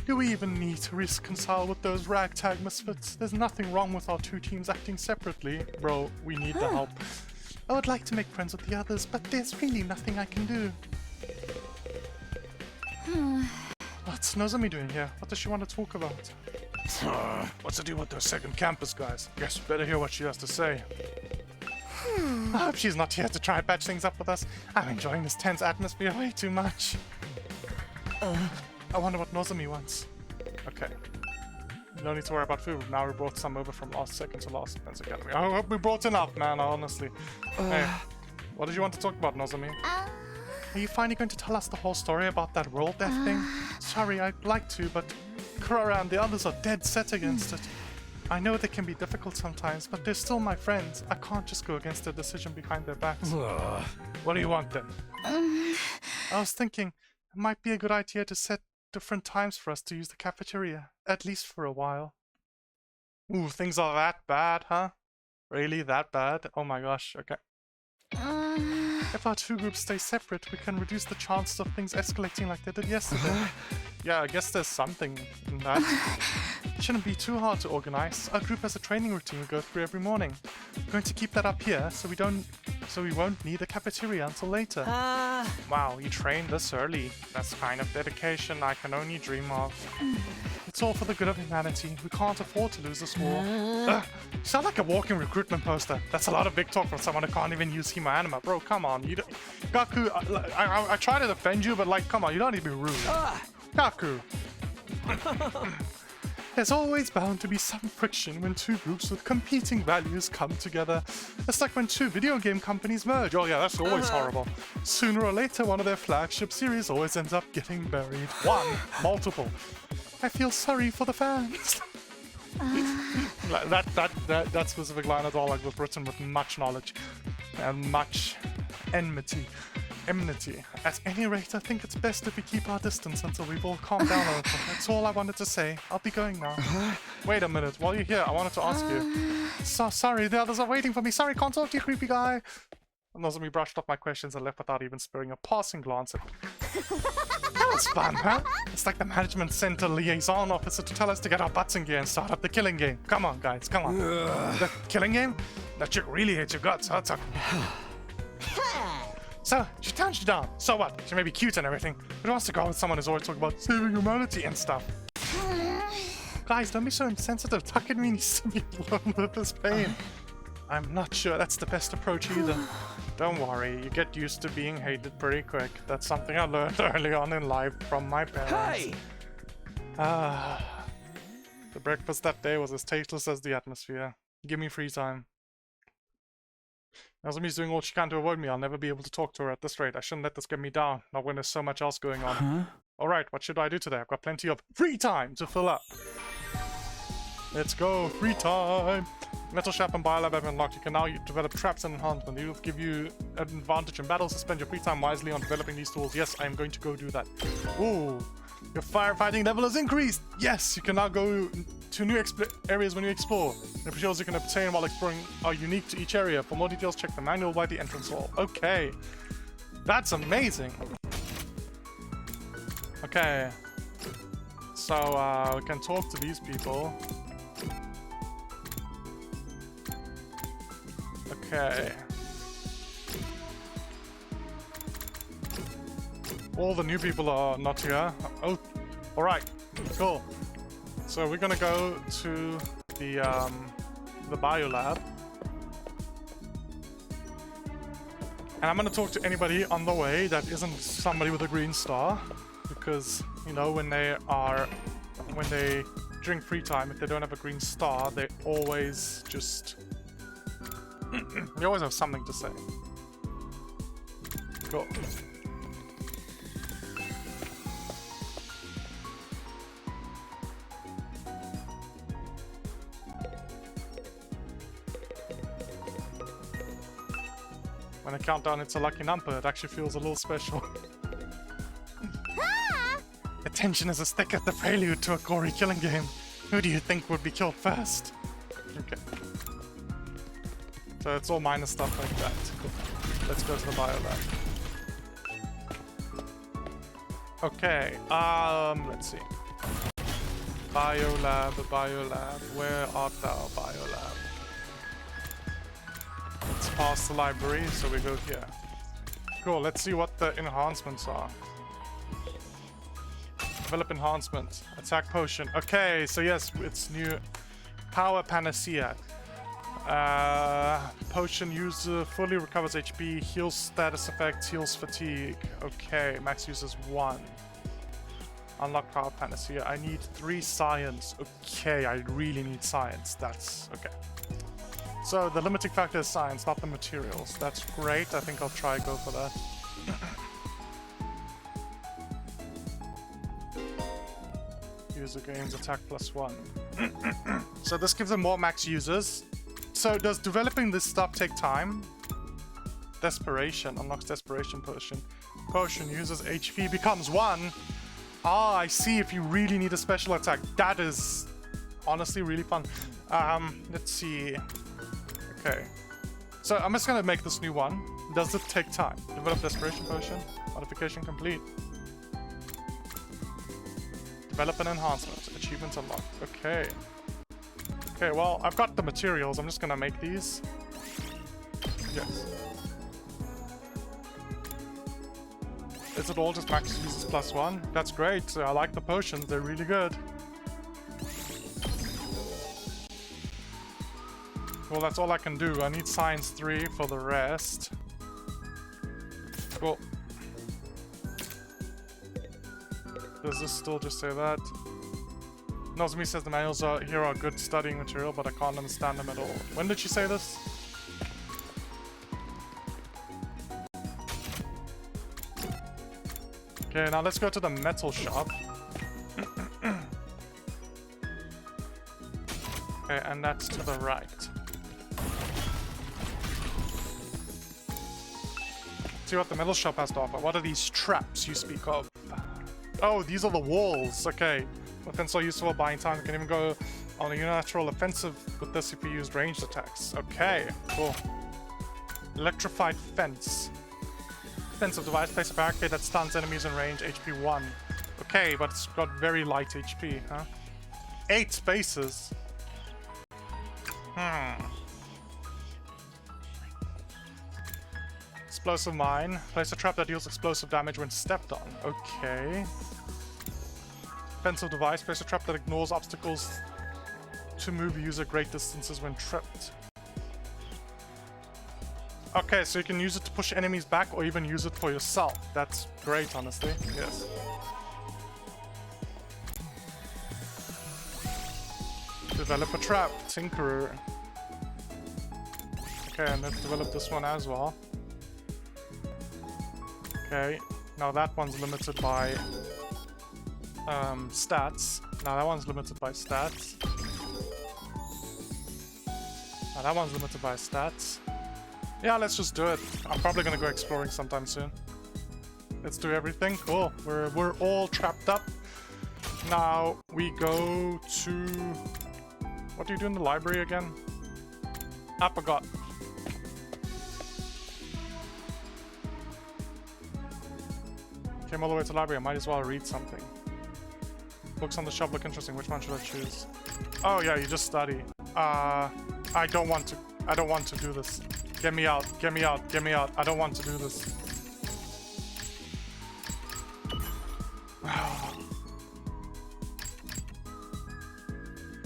Do we even need to reconcile with those ragtag misfits? There's nothing wrong with our two teams acting separately. Bro, we need the help. I would like to make friends with the others, but there's really nothing I can do. What's Nozomi doing here? What does she want to talk about? What's to do with those second campus guys? Guess we better hear what she has to say. I hope she's not here to try and patch things up with us. I'm enjoying this tense atmosphere way too much. I wonder what Nozomi wants. Okay. No need to worry about food. Now we brought some over from second to last Defense Academy. I hope we brought enough, man, honestly. Hey, what did you want to talk about, Nozomi? Are you finally going to tell us the whole story about that world death thing? Sorry, I'd like to, but Karua and the others are dead set against it. I know they can be difficult sometimes, but they're still my friends. I can't just go against their decision behind their backs. What do you want then? I was thinking it might be a good idea to set different times for us to use the cafeteria, at least for a while. Ooh, things are that bad, huh? Really, that bad? Oh my gosh, okay. If our two groups stay separate, we can reduce the chances of things escalating like they did yesterday. Yeah, I guess there's something in that. It shouldn't be too hard to organize. Our group has a training routine we go through every morning. We're going to keep that up here so we won't need a cafeteria until later. Wow, you train this early. That's kind of dedication I can only dream of. It's all for the good of humanity. We can't afford to lose this war. You sound like a walking recruitment poster. That's a lot of big talk from someone who can't even use Hema Anima. Bro, come on. You don't... Gaku, I try to defend you, but like, come on, you don't need to be rude. Gaku. There's always bound to be some friction when two groups with competing values come together. It's like when two video game companies merge. Oh yeah, that's always horrible. Sooner or later, one of their flagship series always ends up getting buried. One, multiple. I feel sorry for the fans. That specific line of dialogue was written with much knowledge and much enmity. At any rate, I think it's best if we keep our distance until we've all calmed down a little. That's all I wanted to say. I'll be going now. Wait a minute. While you're here, I wanted to ask you. So sorry, the others are waiting for me. Sorry, can't talk to you, creepy guy. Nozomi brushed off my questions and left without even sparing a passing glance at me. That was fun, huh? It's like the management sent a liaison officer to tell us to get our butts in gear and start up the killing game. Come on, guys, come on. The killing game? That chick really hates your guts, huh, Takumi? So, she turns you down. So what? She may be cute and everything, but who wants to go out with someone who's always talking about saving humanity and stuff? Guys, don't be so insensitive. Takumi needs to be alone with his pain. I'm not sure that's the best approach either. Don't worry, you get used to being hated pretty quick. That's something I learned early on in life from my parents. Hey! The breakfast that day was as tasteless as the atmosphere. Give me free time. Nozomi's doing all she can to avoid me. I'll never be able to talk to her at this rate. I shouldn't let this get me down, not when there's so much else going on. Alright, what should I do today? I've got plenty of free time to fill up. Let's go, free time! Metal Shop and Biolab have unlocked. You can now develop traps and enhancement. These will give you an advantage in battles. So spend your free time wisely on developing these tools. Yes, I am going to go do that. Ooh, your firefighting level has increased. Yes, you can now go to new areas when you explore. The materials you can obtain while exploring are unique to each area. For more details, check the manual by the entrance hall. Okay, that's amazing. Okay, so we can talk to these people. Okay. All the new people are not here. Oh, alright. Cool. So we're gonna go to the biolab. And I'm gonna talk to anybody on the way that isn't somebody with a green star. Because, you know, when they drink free time, if they don't have a green star, they always just... you always have something to say. Cool. When I count down, it's a lucky number. It actually feels a little special. The tension is as thick as the prelude to a gory killing game. Who do you think would be killed first? Okay. So it's all minor stuff like that. Cool. Let's go to the biolab. Okay, let's see. Biolab, where art thou, biolab? Let's pass the library, so we go here. Cool, let's see what the enhancements are. Develop enhancement. Attack potion. Okay, so yes, it's new. Power panacea. Potion user fully recovers HP, heals status effects, heals fatigue. Okay, max uses 1. Unlock power panacea. I need 3 science. Okay, I really need science. That's okay. So the limiting factor is science, not the materials. That's great. I think I'll try go for that. User gains attack +1. So this gives him more max users. So does developing this stuff take time? Desperation. Unlocks desperation potion. Potion uses HP becomes 1. Ah, I see, if you really need a special attack. That is honestly really fun. Let's see. Okay. So I'm just gonna make this new one. Does it take time? Develop desperation potion. Modification complete. Develop an enhancement. Achievements unlocked. Okay. Okay, well, I've got the materials. I'm just gonna make these. Yes. Is it all just max uses +1? That's great. I like the potions. They're really good. Well, that's all I can do. I need science 3 for the rest. Cool. Does this still just say that? Nozomi says the manuals here are good studying material, but I can't understand them at all. When did she say this? Okay, now let's go to the metal shop. Okay, and that's to the right. See what the metal shop has to offer. What are these traps you speak of? Oh, these are the walls. Okay. Weapons so useful for buying time. You can even go on a unilateral offensive with this if you use ranged attacks. Okay, cool. Electrified fence. Defensive device. Place a barricade that stuns enemies in range. HP 1. Okay, but it's got very light HP, huh? 8 spaces. Explosive mine. Place a trap that deals explosive damage when stepped on. Okay. Defensive device. Place a trap that ignores obstacles to move user great distances when tripped. Okay, so you can use it to push enemies back or even use it for yourself. That's great, honestly. Yes. Develop a trap. Tinkerer. Okay, and let's develop this one as well. Okay, now that one's limited by stats. Now that one's limited by stats. Now that one's limited by stats. Yeah, let's just do it. I'm probably gonna go exploring sometime soon. Let's do everything. Cool. We're all trapped up. Now we go to... What do you do in the library again? I forgot. Came all the way to the library. I might as well read something. Books on the shelf look interesting. Which one should I choose? Oh yeah, you just study. I don't want to. I don't want to do this. Get me out. Get me out. Get me out. I don't want to do this.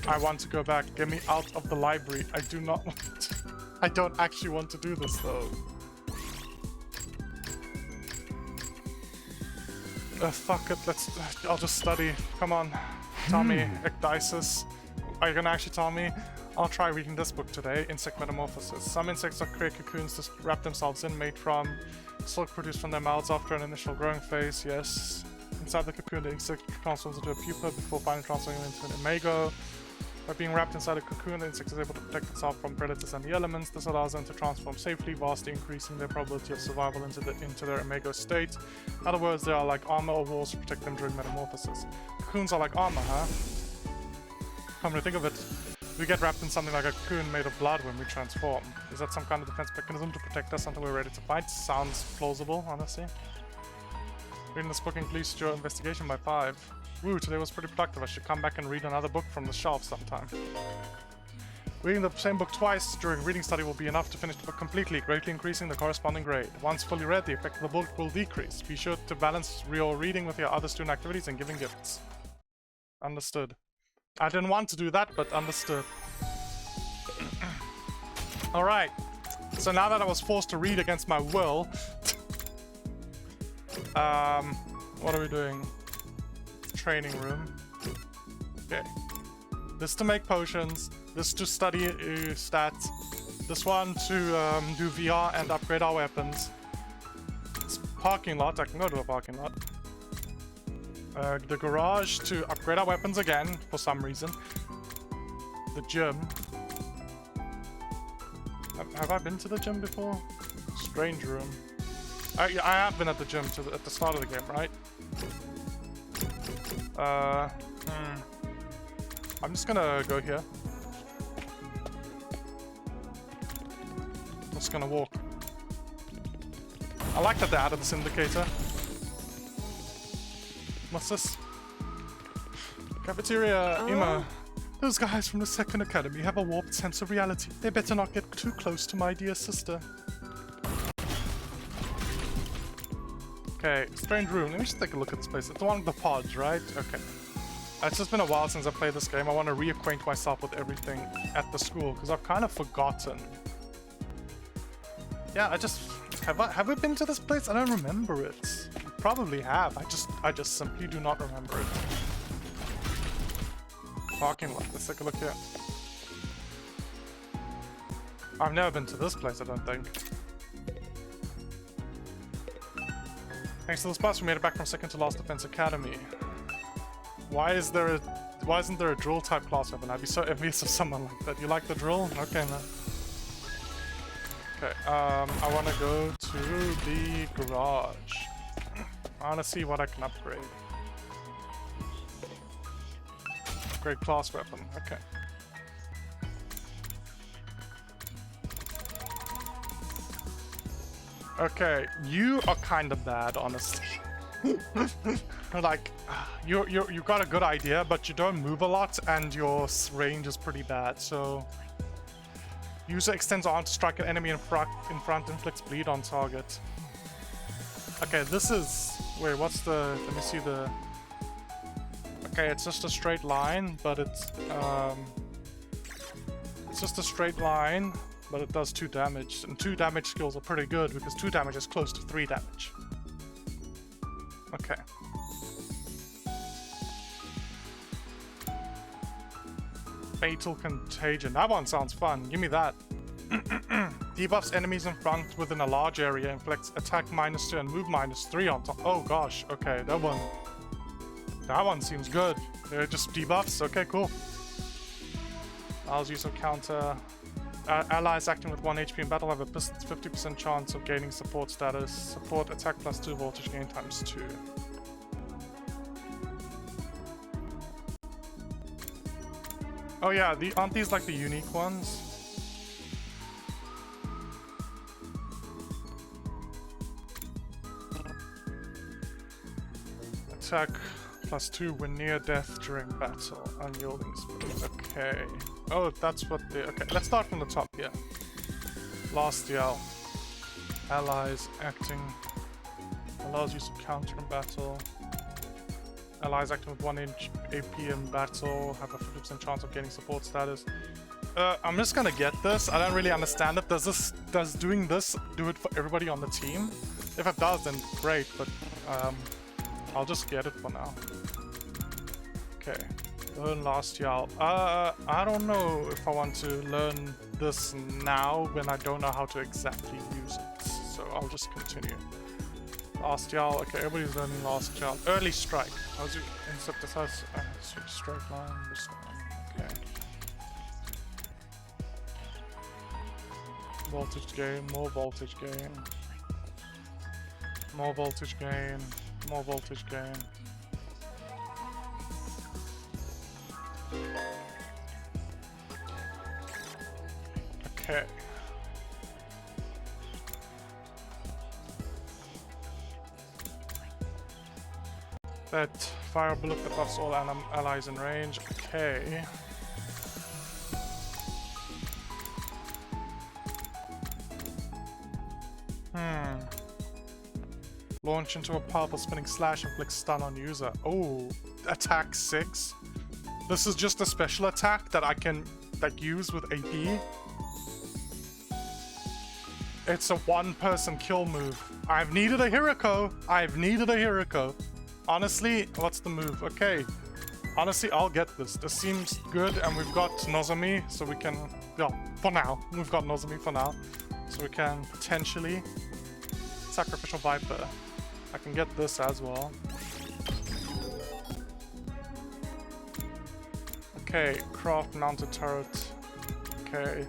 I want to go back. Get me out of the library. I do not want to. I don't actually want to do this though. Fuck it. I'll just study. Come on. Tell me, ecdysis. Are you gonna actually tell me? I'll try reading this book today. Insect Metamorphosis. Some insects create cocoons to wrap themselves in, made from silk produced from their mouths after an initial growing phase. Yes. Inside the cocoon, the insect transforms into a pupa before finally transforming into an imago. By being wrapped inside a cocoon, the insect is able to protect itself from predators and the elements. This allows them to transform safely, vastly increasing their probability of survival into their imago state. In other words, they are like armor or walls to protect them during metamorphosis. Cocoons are like armor, huh? Come to think of it, we get wrapped in something like a cocoon made of blood when we transform. Is that some kind of defense mechanism to protect us until we're ready to fight? Sounds plausible, honestly. Reading this book increased your investigation by 5. Woo, today was pretty productive. I should come back and read another book from the shelf sometime. Reading the same book twice during reading study will be enough to finish the book completely, greatly increasing the corresponding grade. Once fully read, the effect of the book will decrease. Be sure to balance your reading with your other student activities and giving gifts. Understood. I didn't want to do that, but understood. Alright. So now that I was forced to read against my will, what are we doing? Training room. Okay. This to make potions. This to study stats. This one to do VR and upgrade our weapons. This parking lot. I can go to a parking lot. The garage to upgrade our weapons again for some reason. The gym. Have I been to the gym before? Strange room. I have been at the gym at the start of the game, right? I'm just gonna go here. I'm just gonna walk. I like that they added this indicator. What's this? Cafeteria, Ima. Those guys from the second academy have a warped sense of reality. They better not get too close to my dear sister. Okay, strange room. Let me just take a look at this place. It's the one with the pods, right? Okay. It's just been a while since I played this game. I want to reacquaint myself with everything at the school because I've kind of forgotten. Yeah, have we been to this place? I don't remember it. Probably have. I just simply do not remember it. Parking lot. Let's take a look here. I've never been to this place, I don't think. Thanks to this bus, we made it back from second to last defense academy. Why isn't there a drill type class weapon? I'd be so envious of someone like that. You like the drill? Okay, man. Okay, I want to go to the garage. I want to see what I can upgrade. Upgrade class weapon. Okay. Okay, you are kind of bad, honestly. Like, you got a good idea, but you don't move a lot, and your range is pretty bad. So, user extends arm to strike an enemy in front, inflicts bleed on target. Okay, this is. Wait, what's the? Let me see the. Okay, it's just a straight line, but it's just a straight line. But it does 2 damage, and 2 damage skills are pretty good because 2 damage is close to 3 damage. Okay. Fatal Contagion. That one sounds fun. Give me that. Debuffs enemies in front within a large area, inflicts attack -2 and move -3 on top. Oh gosh, okay, that one seems good. They're just debuffs. Okay, cool. Allows use of counter. Allies acting with 1 HP in battle have a 50% chance of gaining support status. Support attack +2 voltage gain ×2. Oh yeah, aren't these like the unique ones? Attack +2 when near death during battle. Unyielding spirit. Okay. Oh, that's what the... Okay, let's start from the top here. Last yell. Allies acting... Allows use of counter in battle. Allies acting with 1 AP in battle have a 50% chance of gaining support status. I'm just gonna get this. I don't really understand it. Does doing this do it for everybody on the team? If it does, then great, but I'll just get it for now. Okay. Learn last yell. I don't know if I want to learn this now when I don't know how to exactly use it. So I'll just continue. Last yell. Okay, everybody's learning last yell. Early strike. How's it? Insecticides. Straight line. This one. Okay. Voltage gain. More voltage gain. More voltage gain. More voltage gain. Okay. That fire bullet that buffs all allies in range. Okay. Launch into a powerful spinning slash, inflicts stun on user. Oh, attack 6. This is just a special attack that I can use with AP. It's a one-person kill move. I've needed a Hiriko. I've needed a Hiriko. Honestly, what's the move? Okay. Honestly, I'll get this. This seems good, and we've got Nozomi, so we can... Yeah, for now. We've got Nozomi for now. So we can potentially... Sacrificial Viper. I can get this as well. Okay, craft mounted turret. Okay.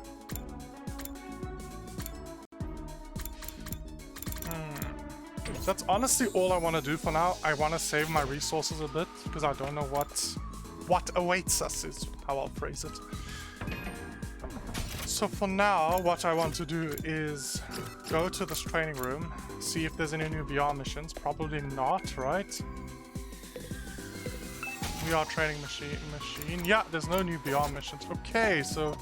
That's honestly all I want to do for now. I want to save my resources a bit because I don't know what awaits us is how I'll phrase it. So for now, what I want to do is go to this training room, see if there's any new VR missions. Probably not, right? VR training machine. Yeah, there's no new VR missions. Okay, so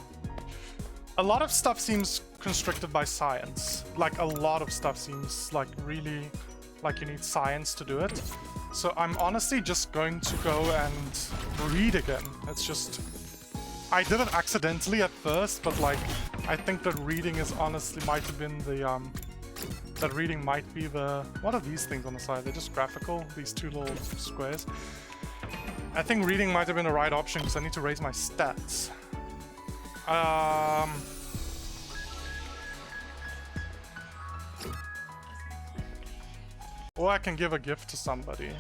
a lot of stuff seems constricted by science. Like a lot of stuff seems like really like you need science to do it. So I'm honestly just going to go and read again. It's just... I did it accidentally at first, but like I think that reading is honestly might have been the that reading might be the... What are these things on the side? They're just graphical, these two little squares. I think reading might have been the right option because I need to raise my stats. Or I can give a gift to somebody.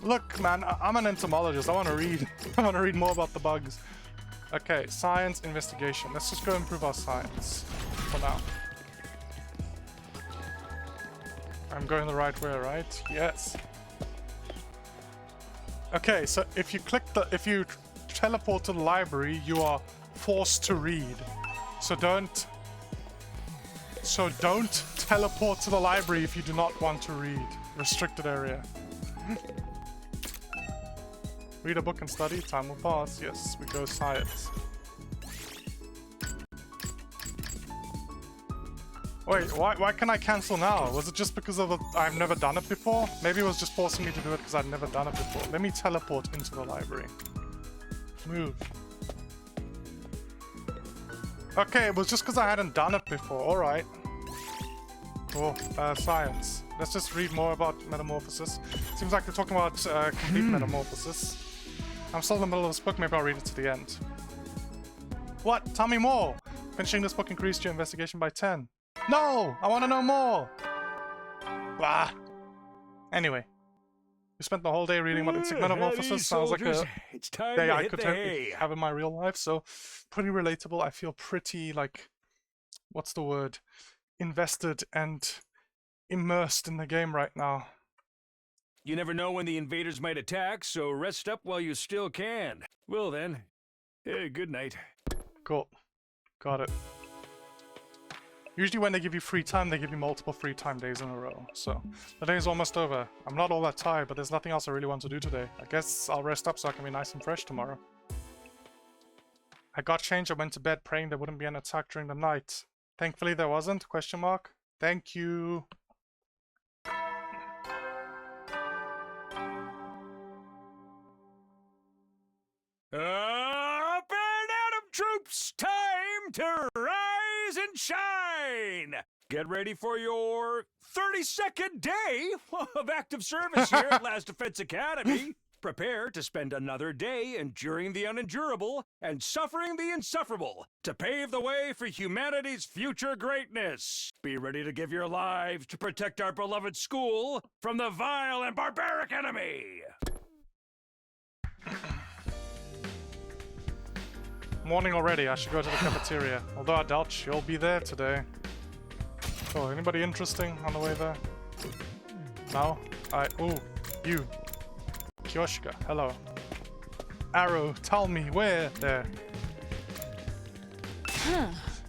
Look, man, I'm an entomologist. I want to read. I want to read more about the bugs. Okay, science, investigation. Let's just go improve our science for now. I'm going the right way, right? Yes. Okay, so if you if you teleport to the library, you are forced to read. So don't teleport to the library if you do not want to read. Restricted area. Read a book and study, time will pass. Yes, we go science. Wait, why can I cancel now? Was it just because of I've never done it before? Maybe it was just forcing me to do it because I'd never done it before. Let me teleport into the library. Move. Okay, it was just because I hadn't done it before. Alright. Oh, science. Let's just read more about metamorphosis. Seems like they're talking about complete metamorphosis. I'm still in the middle of this book. Maybe I'll read it to the end. What? Tell me more! Finishing this book increased your investigation by 10. No! I want to know more! Bah! Anyway. We spent the whole day reading about insect metamorphosis. Sounds like a day I could have in my real life, so pretty relatable. I feel pretty, like, what's the word? Invested and immersed in the game right now. You never know when the invaders might attack, so rest up while you still can. Well then, good night. Cool. Got it. Usually when they give you free time, they give you multiple free time days in a row. So, the day is almost over. I'm not all that tired, but there's nothing else I really want to do today. I guess I'll rest up so I can be nice and fresh tomorrow. I got changed, I went to bed praying there wouldn't be an attack during the night. Thankfully there wasn't, question mark. Thank you. Up and Atom troops! Time to rise and shine! Get ready for your 32nd day of active service here at Last Defense Academy. Prepare to spend another day enduring the unendurable and suffering the insufferable to pave the way for humanity's future greatness. Be ready to give your lives to protect our beloved school from the vile and barbaric enemy. Morning already, I should go to the cafeteria. Although I doubt she'll be there today. Oh, anybody interesting on the way there? No? Ooh, you. Kyoshika, hello. Arrow, tell me, where? There.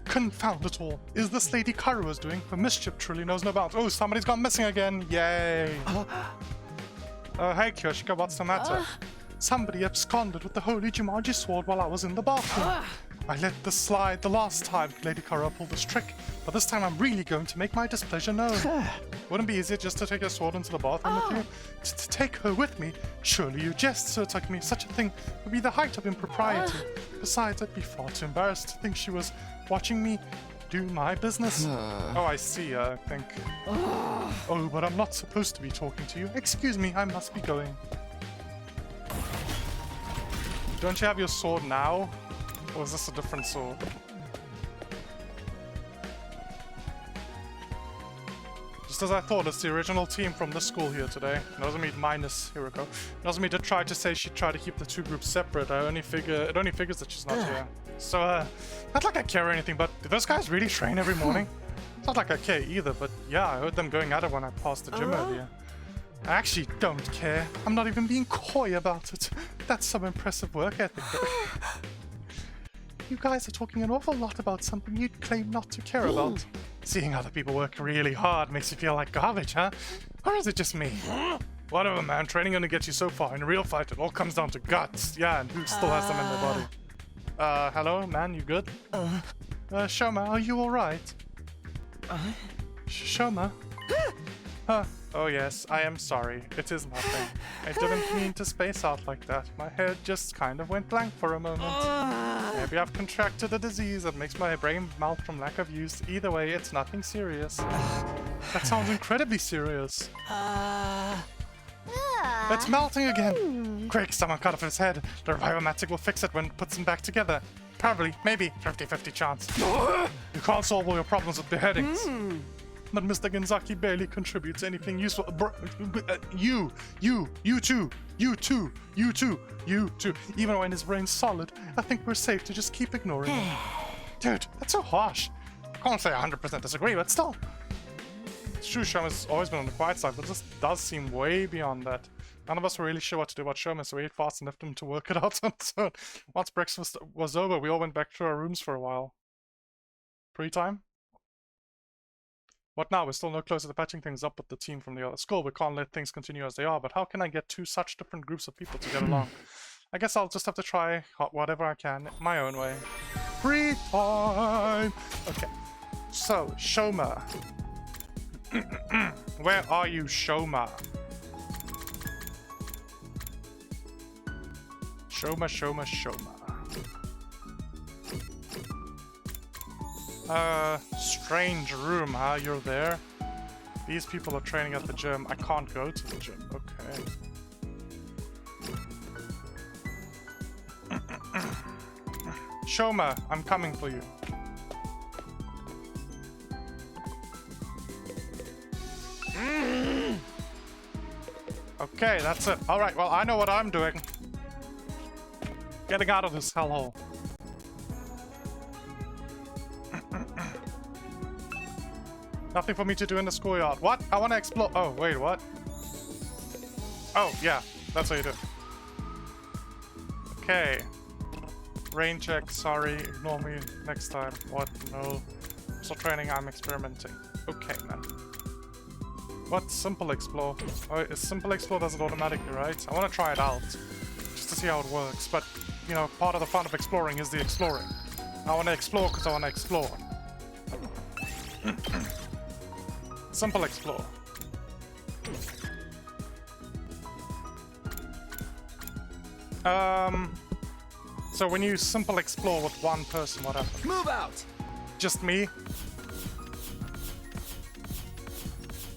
Confound it all. Is this Lady Karua's doing? Her mischief truly knows no bounds. Oh, somebody's gone missing again. Yay. Hey Kyoshika, what's the matter? Somebody absconded with the holy Jumanji sword while I was in the bathroom. I let this slide the last time Lady Karua pulled this trick, but this time I'm really going to make my displeasure known. Wouldn't it be easier just to take her sword into the bathroom with you? To take her with me? Surely you jest, Sir Takumi. Such a thing would be the height of impropriety. Besides, I'd be far too embarrassed to think she was watching me do my business. Oh, I see, I think. Oh, but I'm not supposed to be talking to you. Excuse me, I must be going. Don't you have your sword now? Or is this a different sword? Just as I thought, it's the original team from the school here today. Nozomi minus, here we go. Nozomi did try to say she'd try to keep the two groups separate. It only figures that she's not here. So, not like I care or anything, but do those guys really train every morning? It's not like I care either, but yeah, I heard them going at it when I passed the gym earlier. I actually don't care. I'm not even being coy about it. That's some impressive work ethic. You guys are talking an awful lot about something you'd claim not to care about. Seeing other people work really hard makes you feel like garbage, huh? Or is it just me? Whatever, man. Training only gets you so far. In a real fight, it all comes down to guts. Yeah, and who still has them in their body? Hello, man, you good? Shoma, are you alright? Shoma? Oh yes, I am sorry. It is nothing. I didn't mean to space out like that. My head just kind of went blank for a moment. Maybe I've contracted a disease that makes my brain melt from lack of use. Either way, it's nothing serious. That sounds incredibly serious. It's melting again! Quick, someone cut off his head. The Revivomatic will fix it when it puts them back together. Probably, maybe, 50-50 chance. You can't solve all your problems with beheadings. But Mr. Genzaki barely contributes anything useful. You too. Even when his brain's solid, I think we're safe to just keep ignoring him. Dude, that's so harsh. I can't say 100% disagree, but still. It's true, Shoma's always been on the quiet side, but this does seem way beyond that. None of us were really sure what to do about Shoma, so we ate fast and left him to work it out on his own. Once breakfast was over, we all went back to our rooms for a while. Free time? What now? We're still no closer to patching things up with the team from the other school. We can't let things continue as they are, but how can I get two such different groups of people to get along? I guess I'll just have to try whatever I can, my own way. Free time! Okay, so, Shoma. Where are you, Shoma? Shoma. Strange room, huh? You're there? These people are training at the gym. I can't go to the gym. Okay. Shoma, I'm coming for you. Okay, that's it. Alright, well, I know what I'm doing. Getting out of this hellhole. Nothing for me to do in the schoolyard. What? I want to explore. Oh, wait, what? Oh, yeah. That's how you do it. Okay. Rain check. Sorry. Ignore me next time. What? No. Still training. I'm experimenting. Okay, man. What? Simple explore. Oh, simple explore does it automatically, right? I want to try it out. Just to see how it works. But, you know, part of the fun of exploring is the exploring. I want to explore because I want to explore. Simple explore. So when you simple explore with one person, what happens? Move out! Just me?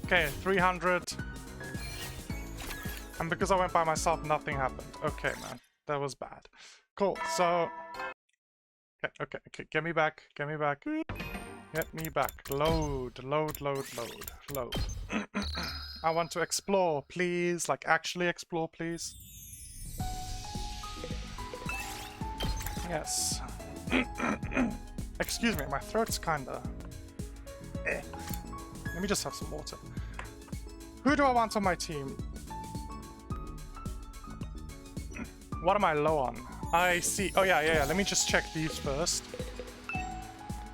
Okay, 300. And because I went by myself, nothing happened. Okay, man. That was bad. Cool, so... Okay, get me back. Get me back. Load. I want to explore, please. Like, actually explore, please. Yes. Excuse me, my throat's kinda... Let me just have some water. Who do I want on my team? What am I low on? I see... Oh, yeah. Let me just check these first.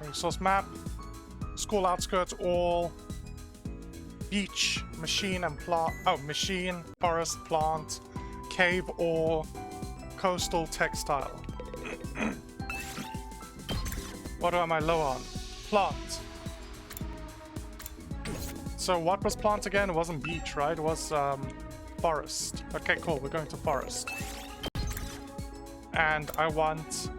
Resource map. School outskirts, all. Beach, machine and plant. Oh, machine, forest, plant, cave, ore, coastal, textile. What am I low on? Plant. So what was plant again? It wasn't beach, right? It was forest. Okay, cool. We're going to forest. And I want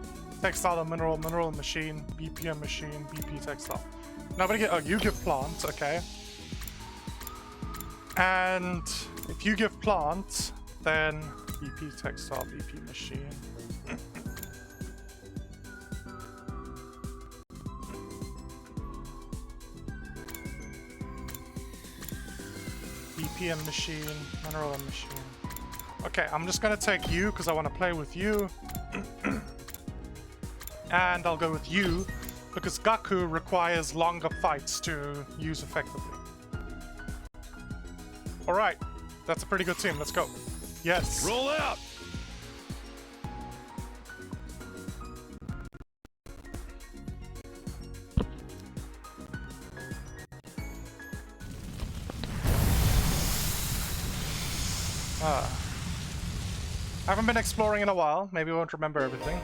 Textile and mineral, mineral machine, BP and machine, BP textile. Nobody get, oh, you give plant, okay. And if you give plant, then BP textile, BP machine. BP and machine, mineral and machine. Okay, I'm just gonna take you because I want to play with you. And I'll go with you because Gaku requires longer fights to use effectively. Alright, that's a pretty good team. Let's go. Yes. Roll out! I haven't been exploring in a while. Maybe I won't remember everything.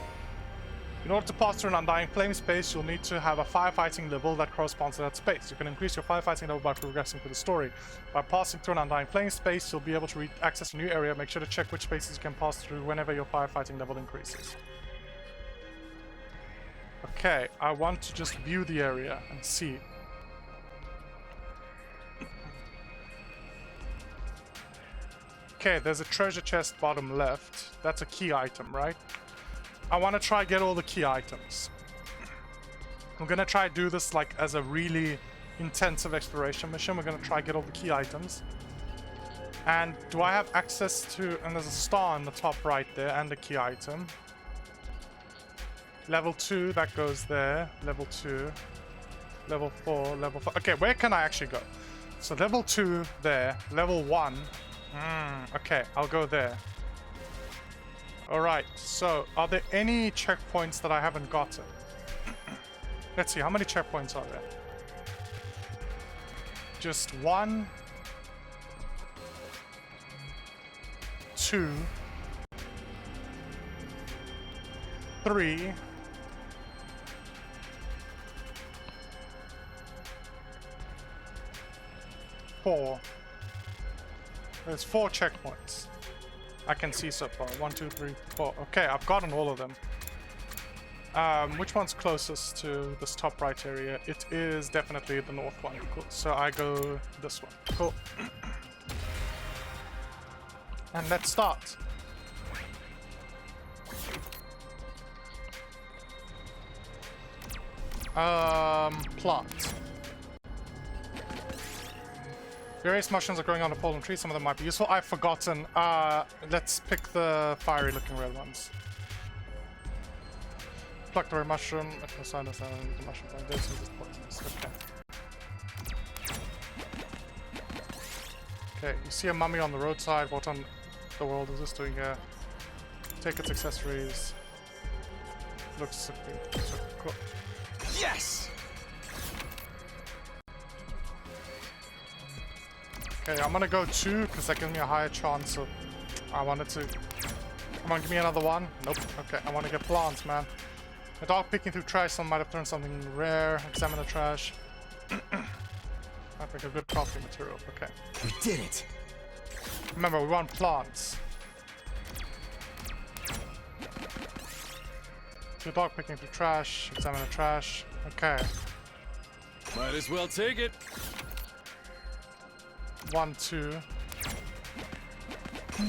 In order to pass through an undying flame space, you'll need to have a firefighting level that corresponds to that space. You can increase your firefighting level by progressing through the story. By passing through an undying flame space, you'll be able to access a new area. Make sure to check which spaces you can pass through whenever your firefighting level increases. Okay, I want to just view the area and see. Okay, there's a treasure chest bottom left. That's a key item, right? I want to try get all the key items. I'm gonna try do this like as a really intensive exploration mission. We're gonna try get all the key items. And do I have access to... And there's a star on the top right there and a key item. Level 2, that goes there. Level 2. Level 4, level 5. Okay, where can I actually go? So level 2 there. Level 1. Okay, I'll go there. Alright, so are there any checkpoints that I haven't gotten? Let's see, how many checkpoints are there? Just 1, 2, 3, 4. There's 4 checkpoints I can see so far. 1, 2, 3, 4. Okay, I've gotten all of them. Which one's closest to this top right area? It is definitely the north one. Cool. So I go this one. Cool. And let's start. Plant. Various mushrooms are growing on a fallen tree. Some of them might be useful. I've forgotten. Let's pick the fiery looking red ones. Pluck the red mushroom. The mushroom poisonous. Okay, you see a mummy on the roadside. What on the world is this doing here? Take its accessories. Looks so cool. Yes! Okay, I'm gonna go 2 because that gives me a higher chance of... I wanted to... Come on, give me another one. Nope. Okay, I want to get plants, man. A dog picking through trash. Someone might have thrown something rare. Examine the trash. I think a good crafting material. Okay. We did it! Remember, we want plants. So dog picking through trash. Examine the trash. Okay. Might as well take it. 1, 2.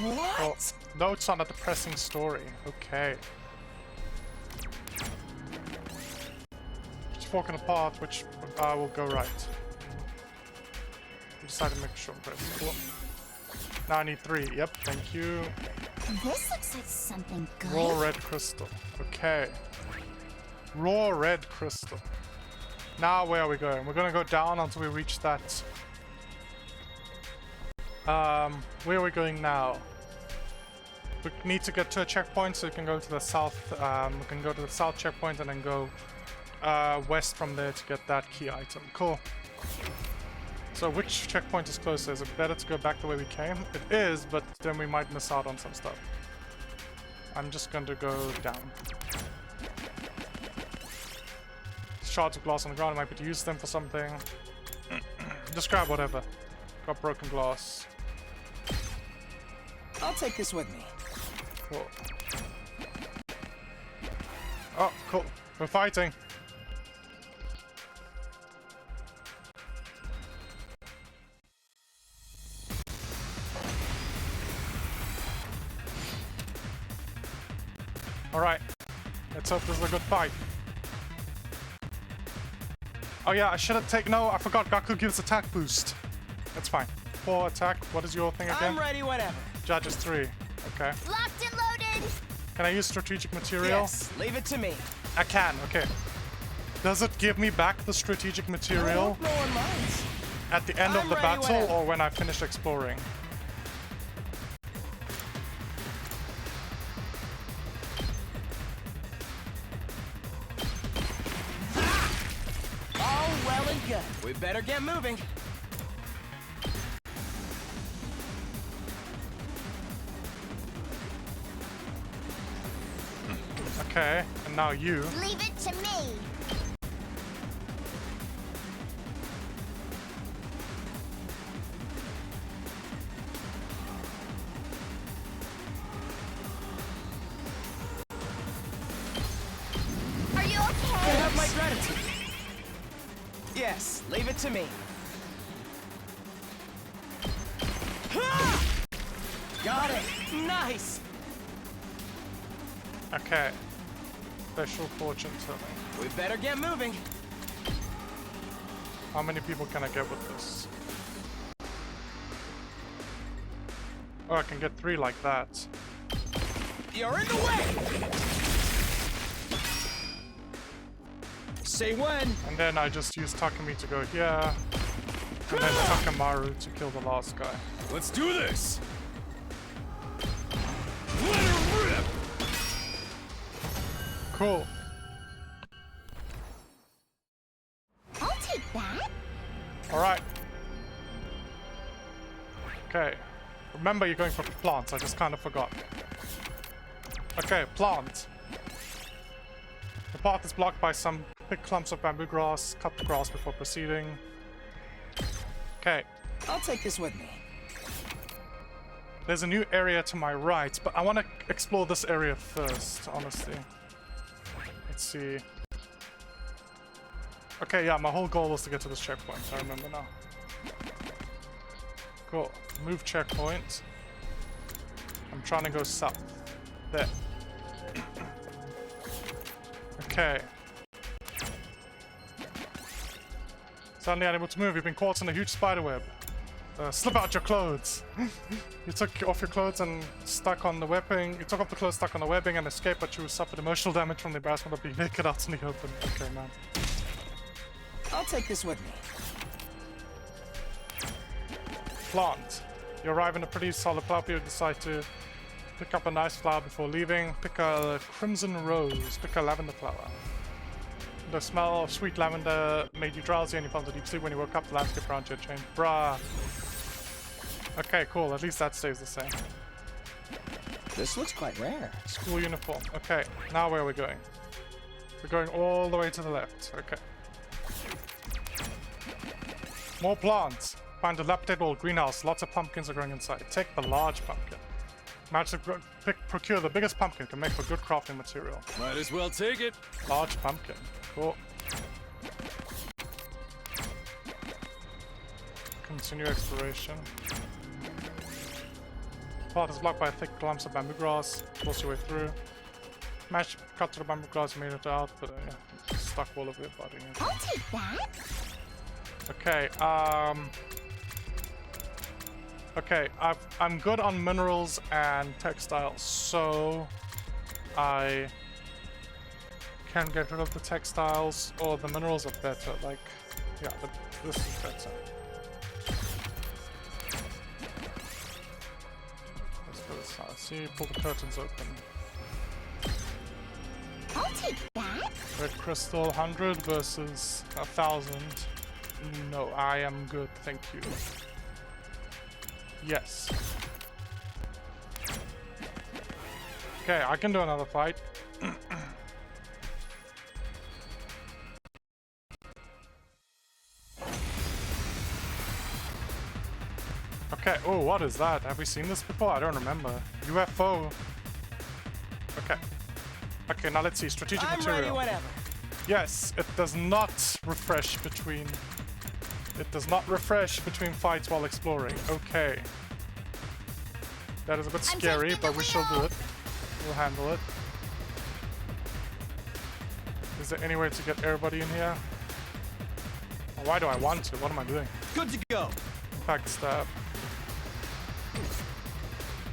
What? Oh, notes on a depressing story. Okay. Just forking a path, which will go right. I decided to make sure I'm pressing. Cool. Now I need 3. Yep, thank you. This looks like something good. Raw red crystal. Okay. Raw red crystal. Now where are we going? We're gonna go down until we reach that. Where are we going now? We need to get to a checkpoint, so we can go to the south. We can go to the south checkpoint and then go west from there to get that key item. Cool. So which checkpoint is closer? Is it better to go back the way we came? It is, but then we might miss out on some stuff. I'm just going to go down. Shards of glass on the ground. I might be able to use them for something. Just grab whatever. Got broken glass. I'll take this with me. Cool. Oh, cool. We're fighting. Alright. Let's hope this is a good fight. Oh yeah, I should have taken... No, I forgot. Gaku gives attack boost. That's fine. 4 attack. What is your thing again? I'm ready whenever. Judges 3. Okay. Locked and loaded! Can I use strategic material? Yes, leave it to me. I can, okay. Does it give me back the strategic material No one minds. at the end of I'm the ready battle whenever. or when I finish exploring? All well and good. We better get moving. Okay, and now you. Leave it to me! Are you You okay? have my gratitude. Yes, leave it to me. Ha! Got it. Nice. Okay. Special fortune telling. We better get moving. How many people can I get with this? Oh, I can get 3 like that. You're in the way. Say when. And then I just use Takumi to go here. And then Takamaru to kill the last guy. Let's do this! Let her rip! Cool. I'll take that. Alright. Okay. Remember you're going for plants, I just kind of forgot. Okay, plant. The path is blocked by some big clumps of bamboo grass. Cut the grass before proceeding. Okay. I'll take this with me. There's a new area to my right, but I want to explore this area first, honestly. Let's see. Okay, yeah, my whole goal was to get to this checkpoint, I remember now. Cool. Move checkpoint. I'm trying to go south. There. Okay. Suddenly unable to move. You've been caught in a huge spider web. Slip out your clothes. You took off your clothes and stuck on the webbing. You took off the clothes stuck on the webbing and escaped, but you suffered emotional damage from the embarrassment of being naked out in the open. Okay, man. I'll take this with me. Plant. You arrive in a pretty solid flower. You decide to pick up a nice flower before leaving. Pick a crimson rose. Pick a lavender flower. The smell of sweet lavender made you drowsy and you fell into deep sleep. When you woke up, the landscape around you had changed. Bruh. Okay, cool. At least that stays the same. This looks quite rare. School uniform. Okay, now where are we going? We're going all the way to the left. Okay. More plants. Find a dilapidated old greenhouse. Lots of pumpkins are growing inside. Take the large pumpkin. Manage to procure the biggest pumpkin. Can make for good crafting material. Might as well take it. Large pumpkin. Cool. Continue exploration. Path is blocked by thick clumps of bamboo grass. Force your way through. Manage to cut through the bamboo grass and made it out, but yeah, stuck all of your body. I'll take that. Okay, okay, I'm good on minerals and textiles, so I can get rid of the textiles, or the minerals are better, like, yeah, this is better. Let's go this side. See, pull the curtains open. I'll take that. Red crystal, 100 versus 1,000. No, I am good, thank you. Yes. Okay, I can do another fight. Okay, oh, what is that? Have we seen this before? I don't remember. UFO. Okay. Okay, now let's see. Strategic I'm material. ready whenever. Yes, it does not refresh between... It does not refresh between fights while exploring. Okay. That is a bit scary, but we shall do it. We'll handle it. Is there any way to get everybody in here? Oh, why do I want to? What am I doing? Good to go. Backstab.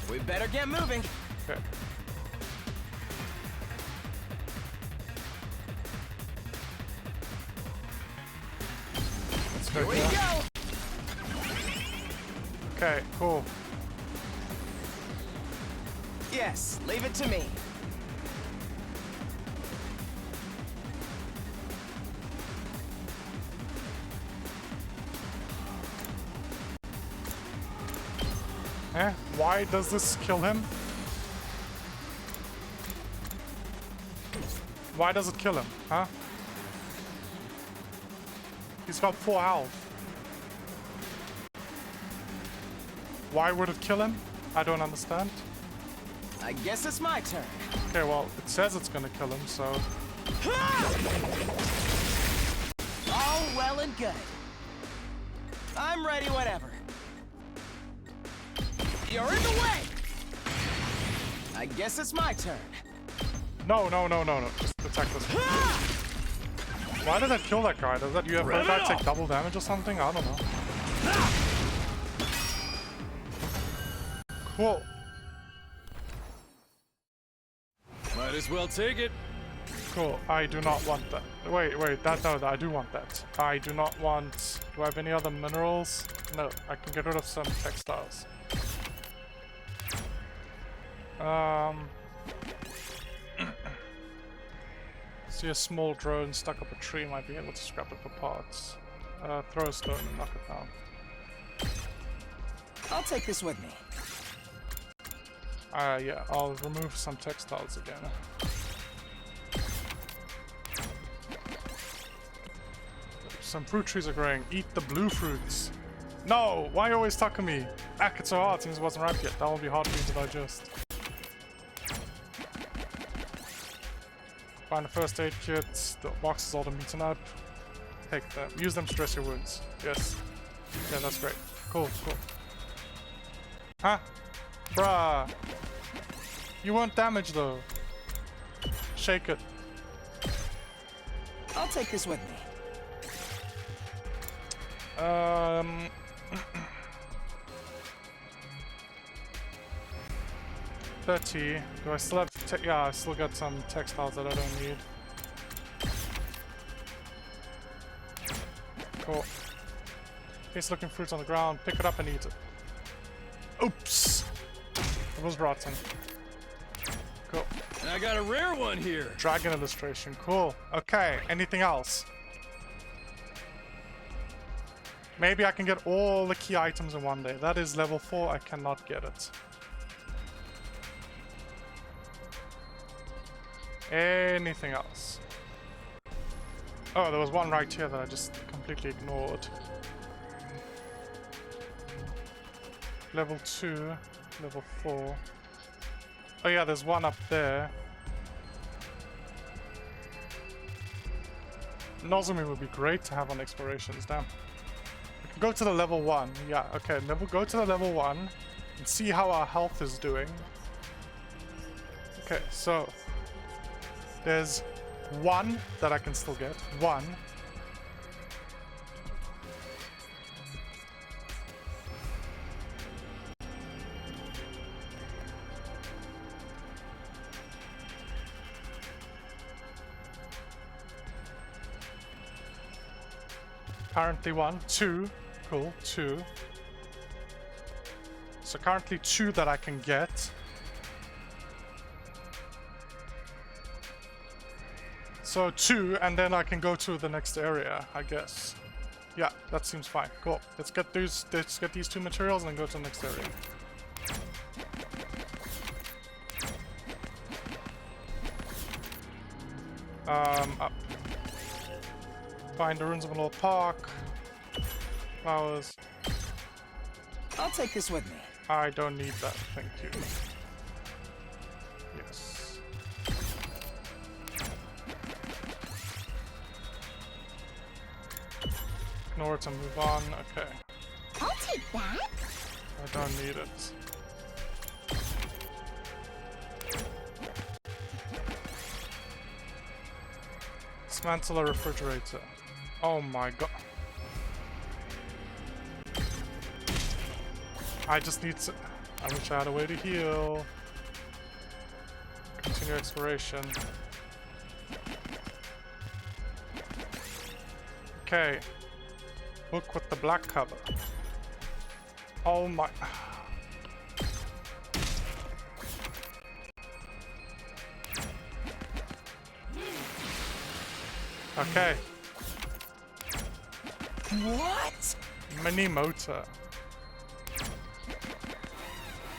We better get moving. Okay. Let's go Here we here. go. Okay, cool. Yes, leave it to me. Eh? Why does this kill him? Why does it kill him? Huh? He's got 4 health. Why would it kill him? I don't understand. I guess it's my turn. Okay, well, it says it's gonna kill him, so... All well and good. I'm ready whenever. You're in the way! I guess it's my turn. No. Just attack this one. Why did that kill that guy? Does that UFO guy take double damage or something? I don't know. Cool. Might as well take it. Cool. I do not want that. Wait. No, I do want that. I do not want... Do I have any other minerals? No. I can get rid of some textiles. See a small drone stuck up a tree, might be able to scrap it for parts. Throw a stone and knock it down. I'll take this with me. Yeah, I'll remove some textiles again. Some fruit trees are growing. Eat the blue fruits. No! Why always Takumi? Ack, it's so hard since it wasn't ripe yet. That will be hard for you to digest. Find a first aid kit. The boxes all been beaten up. Take them. Use them to dress your wounds. Yes. Yeah, that's great. Cool. Huh? Bruh. You weren't damaged though. Shake it. I'll take this with me. 30. Do I still have... yeah, I still got some textiles that I don't need. Cool. Case looking fruits on the ground. Pick it up and eat it. Oops! It was rotten. Cool. And I got a rare one here. Dragon illustration. Cool. Okay, anything else? Maybe I can get all the key items in one day. That is level 4. I cannot get it. Anything else? Oh, there was one right here that I just completely ignored. Level 2, level 4. Oh yeah, there's one up there. Nozomi would be great to have on explorations, damn. We can go to the level 1. Yeah, okay, go to the level 1 and see how our health is doing. Okay, so there's 1 that I can still get. 1. Currently 1. 2. Cool. 2. So currently 2 that I can get. So 2, and then I can go to the next area, I guess. Yeah, that seems fine. Cool. Let's get these 2 materials and then go to the next area. Up. Find the ruins of an old park. Flowers. I'll take this with me. I don't need that, thank you. Yes. ignore it and move on. Okay. I'll take that. I don't need it. Dismantle a refrigerator. Oh my god. I just need to... I wish I had a way to heal. Continue exploration. Okay. Book with the black cover. Oh my... Okay. What? Mini motor.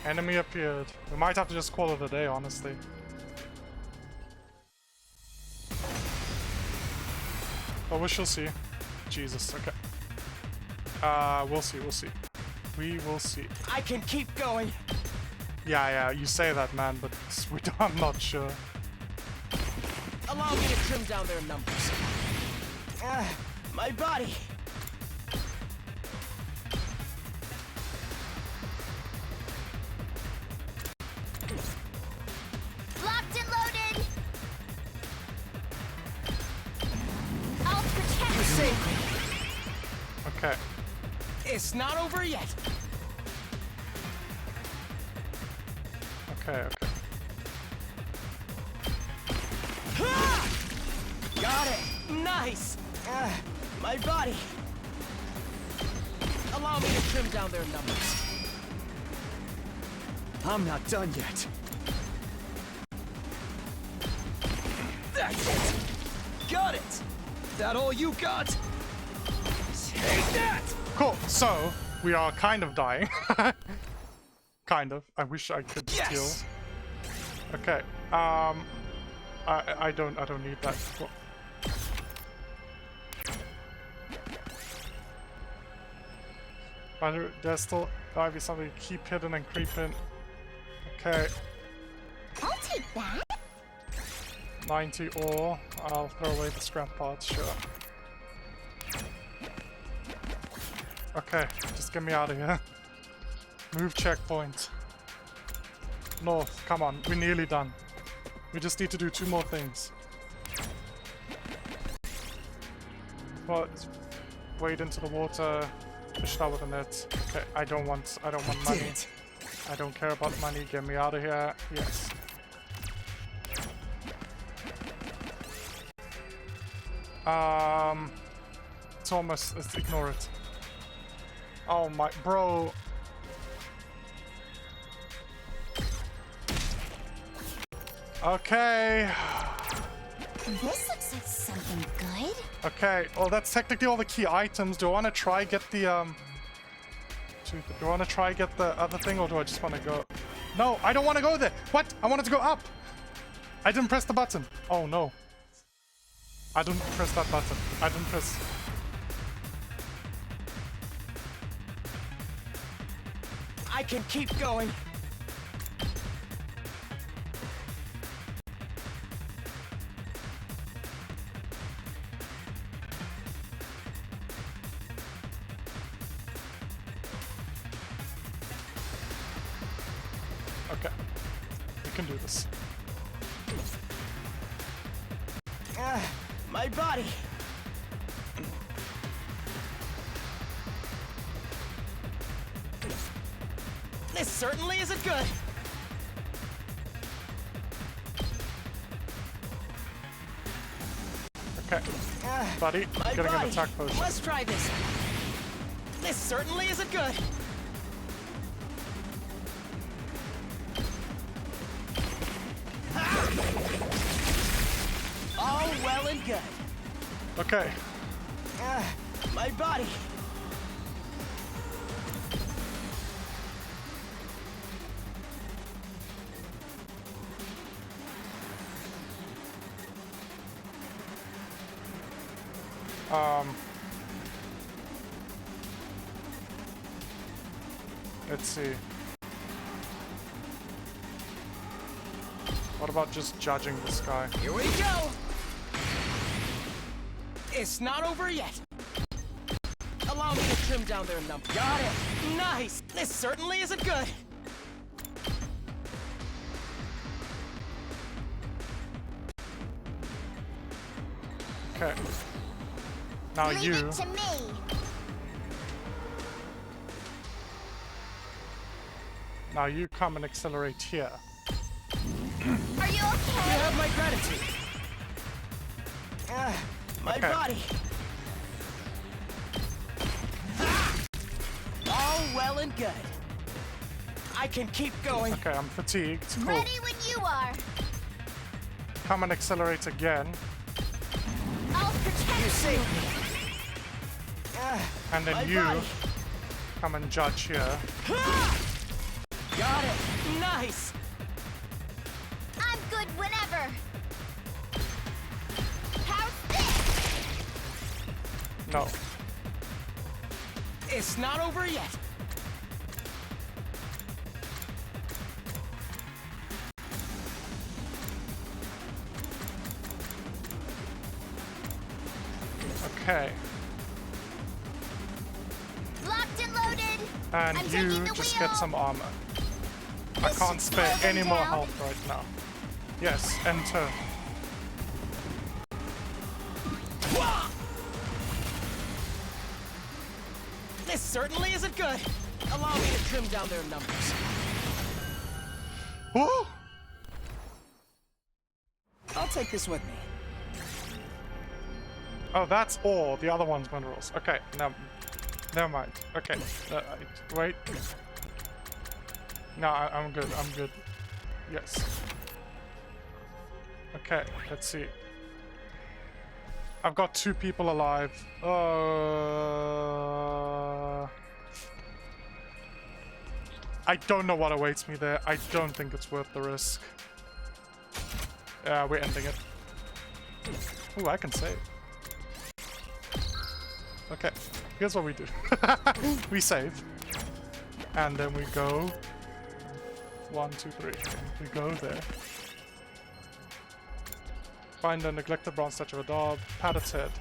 Enemy appeared. We might have to just call it a day, honestly. But we shall see. Jesus, okay. We'll see, we'll see. We will see. I can keep going. Yeah, you say that, man, but I'm not sure. Allow me to trim down their numbers. My body. Locked and loaded. I'll protect You're safe. Okay. It's not over yet. Okay. Got it. Nice. My body. Allow me to trim down their numbers. I'm not done yet. That's it. Got it. That all you got? Take that. Cool. So, we are kind of dying. Kind of. I wish I could Yes. heal. Okay. I don't need that. Cool. But there's still gotta be something to keep hidden and creeping. Okay. I'll take that. 90 ore. I'll throw away the scrap parts, sure. Okay, just get me out of here. Move checkpoint. North, come on, we're nearly done. We just need to do 2 more things. Well, wade into the water, fish out with a net. Okay, I don't want money. I don't care about money, get me out of here. Yes. It's almost, let's ignore it. Oh my, bro. Okay. This looks like something good. Okay, well that's technically all the key items. Do I want to try get the do I want to try get the other thing, or do I just want to go? No, I don't want to go there. What? I wanted to go up. I didn't press the button. Oh no. I didn't press that button. I didn't press. I can keep going. Okay. We can do this. My body. This certainly isn't good. Okay. Buddy, My getting an body. attack potion. Let's try this. This certainly isn't good. All well and good. Okay. My body. Let's see. What about just judging this guy? Here we go. It's not over yet. trim down their number. Got it. Nice. This certainly isn't good. Okay. Now Leave you. it to me. Now you come and accelerate here. Are you okay? You have my gratitude. My Okay. body. All well and good. I can keep going. Okay, I'm fatigued. Cool. Ready when you are. Come and accelerate again. I'll protect You saved me. And then My you body. come and judge here. Got it. Nice. I'm good whenever. How's this? No. It's not over yet. Okay. Locked and loaded. And I'm you taking the just wheel. get some armor. I This can't should spare slow them any more down. health right now. Yes, enter. This certainly isn't good. Allow me to trim down their numbers. Woo! I'll take this with me. Oh, that's all. The other one's minerals. Okay, never mind. Okay, wait. No, I'm good. I'm good. Yes. Okay, let's see. I've got 2 people alive. I don't know what awaits me there. I don't think it's worth the risk. Yeah, we're ending it. Ooh, I can save. Okay, here's what we do. We save. And then we go... 1, 2, 3. We go there. Find a neglected bronze statue of a dog. Pat its head.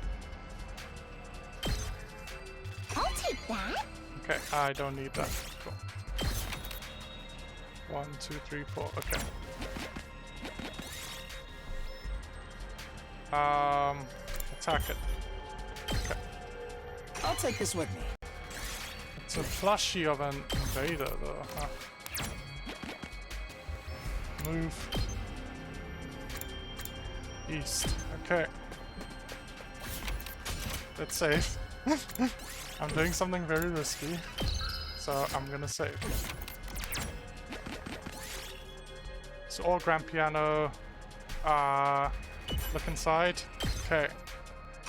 I'll take that. Okay, I don't need that. Cool. 1, 2, 3, 4. Okay. Attack it. Okay. I'll take this with me. It's a plushie of an invader, though. Huh. Move. East. Okay. That's safe. I'm doing something very risky, so I'm gonna save. So all grand piano. Look inside. Okay.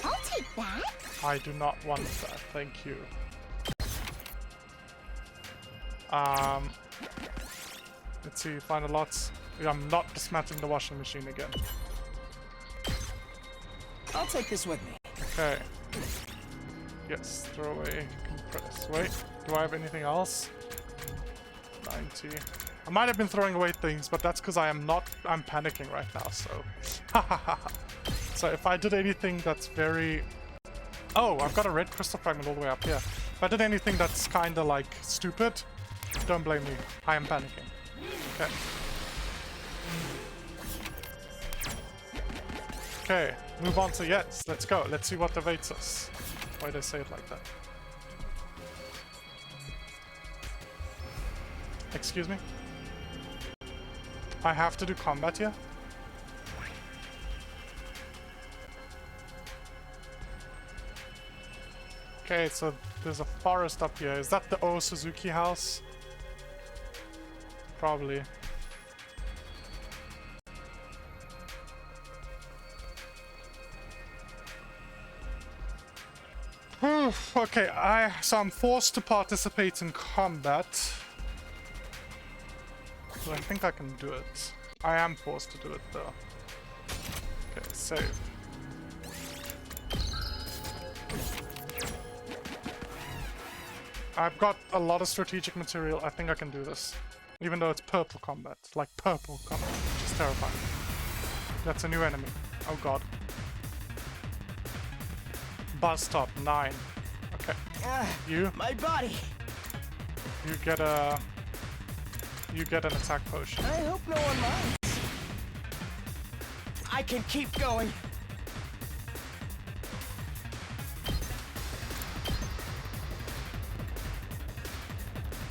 I'll take that. I do not want that. Thank you. Let's see. Find a lot. I'm not dismantling the washing machine again. I'll take this with me. Okay. Yes, throw away compress. Wait, do I have anything else? 90. I might have been throwing away things, but that's because I'm panicking right now, so. So if I did anything that's very... Oh, I've got a red crystal fragment all the way up here. If I did anything that's kinda like stupid, don't blame me. I am panicking. Okay. Okay, move on to yes, let's go. Let's see what awaits us. Why did I say it like that? Excuse me? I have to do combat here? Okay, so there's a forest up here. Is that the O Suzuki house? Probably. Okay, so I'm forced to participate in combat. So I think I can do it. I am forced to do it though. Okay, save. I've got a lot of strategic material. I think I can do this. Even though it's purple combat. Like purple combat, which is terrifying. That's a new enemy. Oh god. Bus stop, 9. Okay. You My body. get an attack potion. I hope no one minds. I can keep going.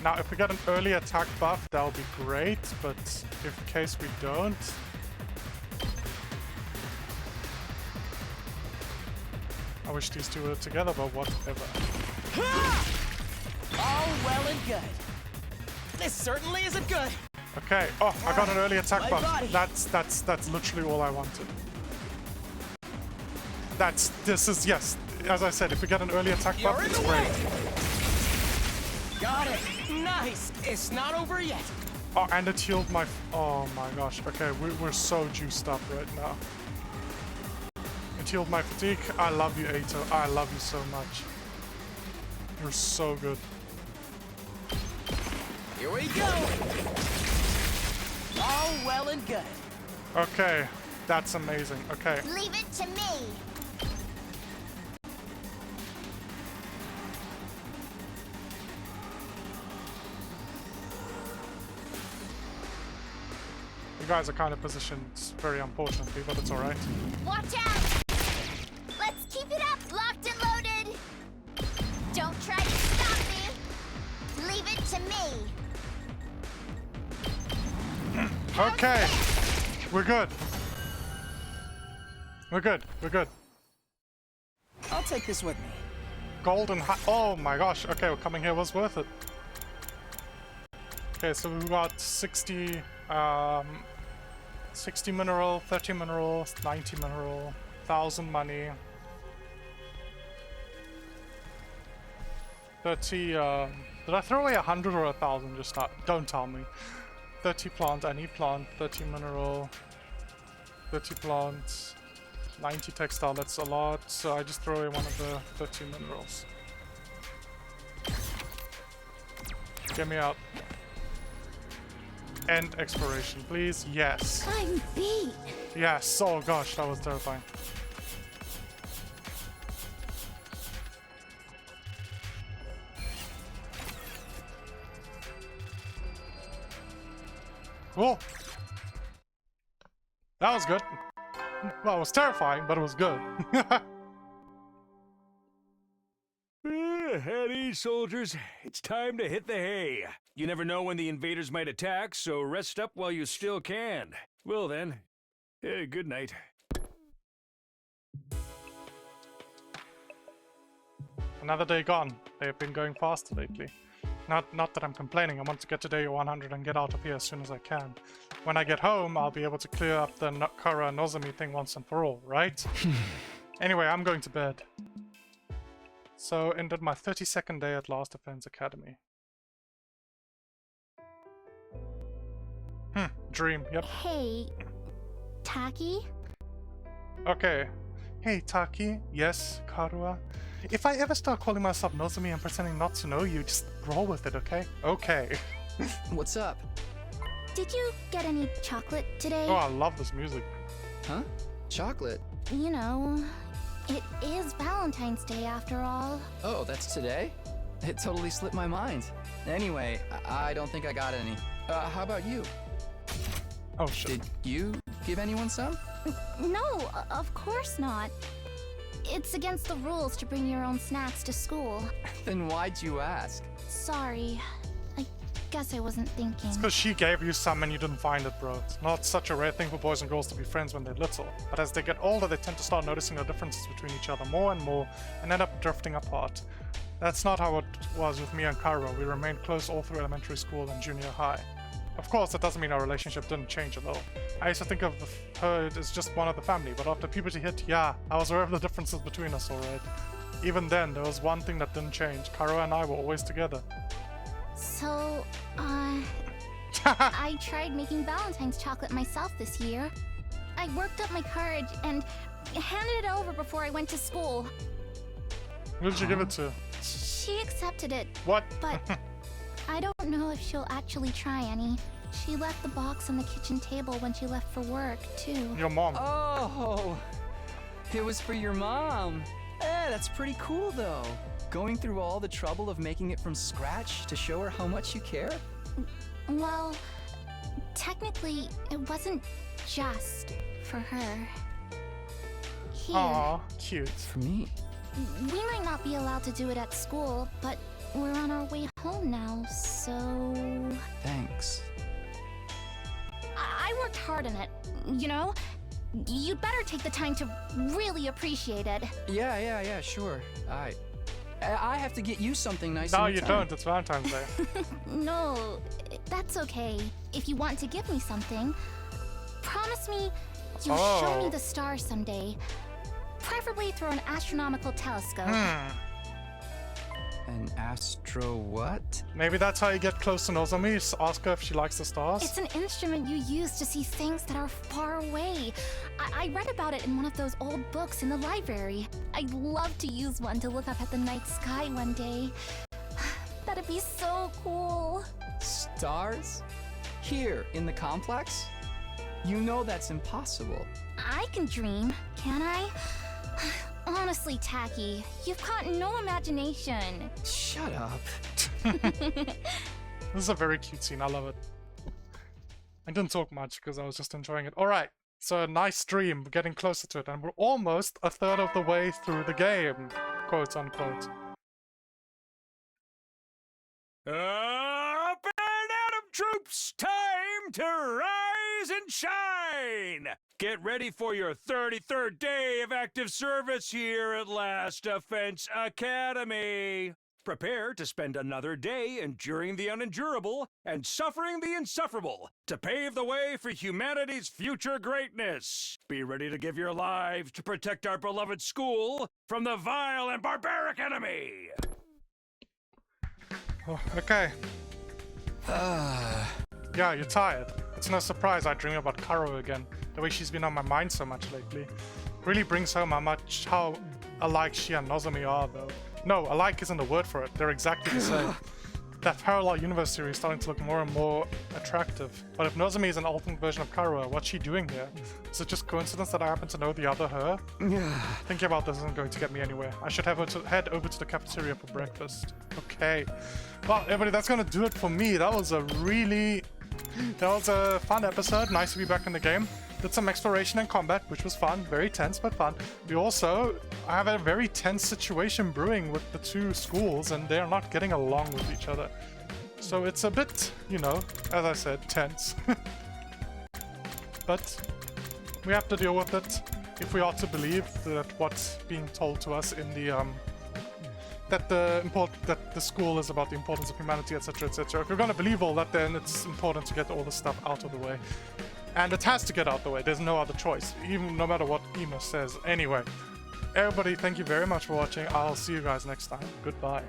Now, if we get an early attack buff, that'll be great, but if in case we don't... I wish these two were together, but whatever. All well and good. This certainly isn't good. Okay. Oh, I got an early attack My buff. body. That's literally all I wanted. This is, yes. As I said, if we get an early attack buff, You're in it's the great. way. Got it. Nice. It's not over yet. Oh, and it healed my... Oh my gosh. Okay, we're so juiced up right now. It healed my fatigue. I love you, Eito. I love you so much. You're so good. Here we go. All well and good. Okay, that's amazing. Okay. Leave it to me. You guys are kind of positioned very unfortunately, but it's alright. Watch out! Let's keep it up, locked and loaded. Don't try to stop me. Leave it to me. Okay. We're good. We're good. We're good. I'll take this with me. Golden oh my gosh. Okay, well, coming here was worth it. Okay, so we got 60 mineral, 30 mineral, 90 mineral, 1,000 money. 30 did I throw away 100 or 1,000 just now? Don't tell me. 30 plant, I need plant, 30 mineral, 30 plants, 90 textile, that's a lot, so I just throw away one of the 30 minerals. Get me out. End exploration, please. Yes. I'm beat. Yes. Oh gosh, that was terrifying. Cool. That was good. Well, it was terrifying, but it was good. At ease, soldiers. It's time to hit the hay. You never know when the invaders might attack, so rest up while you still can. Well then, good night. Another day gone. They've been going faster lately. Not that I'm complaining. I want to get to day 100 and get out of here as soon as I can. When I get home, I'll be able to clear up the Karua and Nozomi thing once and for all, right? Anyway, I'm going to bed. So, ended my 32nd day at Last Defense Academy. Dream, yep. Hey, Taki? Okay. Hey, Taki. Yes, Karua. If I ever start calling myself Nozomi and pretending not to know you, just roll with it, okay? Okay. What's up? Did you get any chocolate today? Oh, I love this music. Huh? Chocolate? You know, it is Valentine's Day after all. Oh, that's today? It totally slipped my mind. Anyway, I don't think I got any. How about you? Oh, shit. Did you give anyone some? No, of course not. It's against the rules to bring your own snacks to school. Then why'd you ask? Sorry. I guess I wasn't thinking. It's because she gave you some and you didn't find it, bro. It's not such a rare thing for boys and girls to be friends when they're little. But as they get older, they tend to start noticing the differences between each other more and more and end up drifting apart. That's not how it was with me and Karua. We remained close all through elementary school and junior high. Of course, that doesn't mean our relationship didn't change at all. I used to think of her as just one of the family, but after puberty hit, yeah, I was aware of the differences between us, alright. Even then, there was one thing that didn't change. Karua and I were always together. So, I tried making Valentine's chocolate myself this year. I worked up my courage and handed it over before I went to school. Who did you give it to? She accepted it, What? but I don't know if she'll actually try any. She left the box on the kitchen table when she left for work, too. Your mom. Oh, it was for your mom. Yeah, that's pretty cool though. Going through all the trouble of making it from scratch to show her how much you care? Well, technically, it wasn't just for her. Here. Aw, cute. For me. We might not be allowed to do it at school, but we're on our way home now, so... Thanks. I worked hard on it, you know? You'd better take the time to really appreciate it. Yeah, sure. I have to get you something nice. No, in you return. don't. It's Valentine's Day. No, that's okay. If you want to give me something, promise me you'll show me the stars someday. Preferably through an astronomical telescope. An astro what? Maybe that's how you get close to Nozomi. Ask her if she likes the stars. It's an instrument you use to see things that are far away. I read about it in one of those old books in the library. I'd love to use one to look up at the night sky one day. That'd be so cool. Stars? Here, in the complex? You know that's impossible. I can dream, can I? Honestly, Tacky, you've got no imagination. Shut up. This is a very cute scene. I love it. I didn't talk much because I was just enjoying it. Alright, so a nice dream. We're getting closer to it, and we're almost a third of the way through the game. Quote unquote. Up and Atom troops! Time to rise and shine! Get ready for your 33rd day of active service here at Last Defense Academy. Prepare to spend another day enduring the unendurable and suffering the insufferable to pave the way for humanity's future greatness. Be ready to give your lives to protect our beloved school from the vile and barbaric enemy. Oh, okay. Yeah, you're tired. It's no surprise I dream about Karua again. The way she's been on my mind so much lately. Really brings home how alike she and Nozomi are, though. No, alike isn't a word for it. They're exactly the same. That parallel universe series is starting to look more and more attractive. But if Nozomi is an alternate version of Karua, what's she doing here? Is it just coincidence that I happen to know the other her? Thinking about this isn't going to get me anywhere. I should head over to the cafeteria for breakfast. Okay. Well, everybody, that's gonna do it for me. That was a fun episode. Nice to be back in the game. Did some exploration and combat, which was fun. Very tense, but fun. We also have a very tense situation brewing with the two schools, and they're not getting along with each other. So it's a bit, you know, as I said, tense. But we have to deal with it if we are to believe that what's being told to us in the that the school is about the importance of humanity, etc., etc. If we're gonna believe all that, then it's important to get all this stuff out of the way. And it has to get out the way. There's no other choice, even no matter what Emo says. Anyway, everybody, thank you very much for watching. I'll see you guys next time. Goodbye.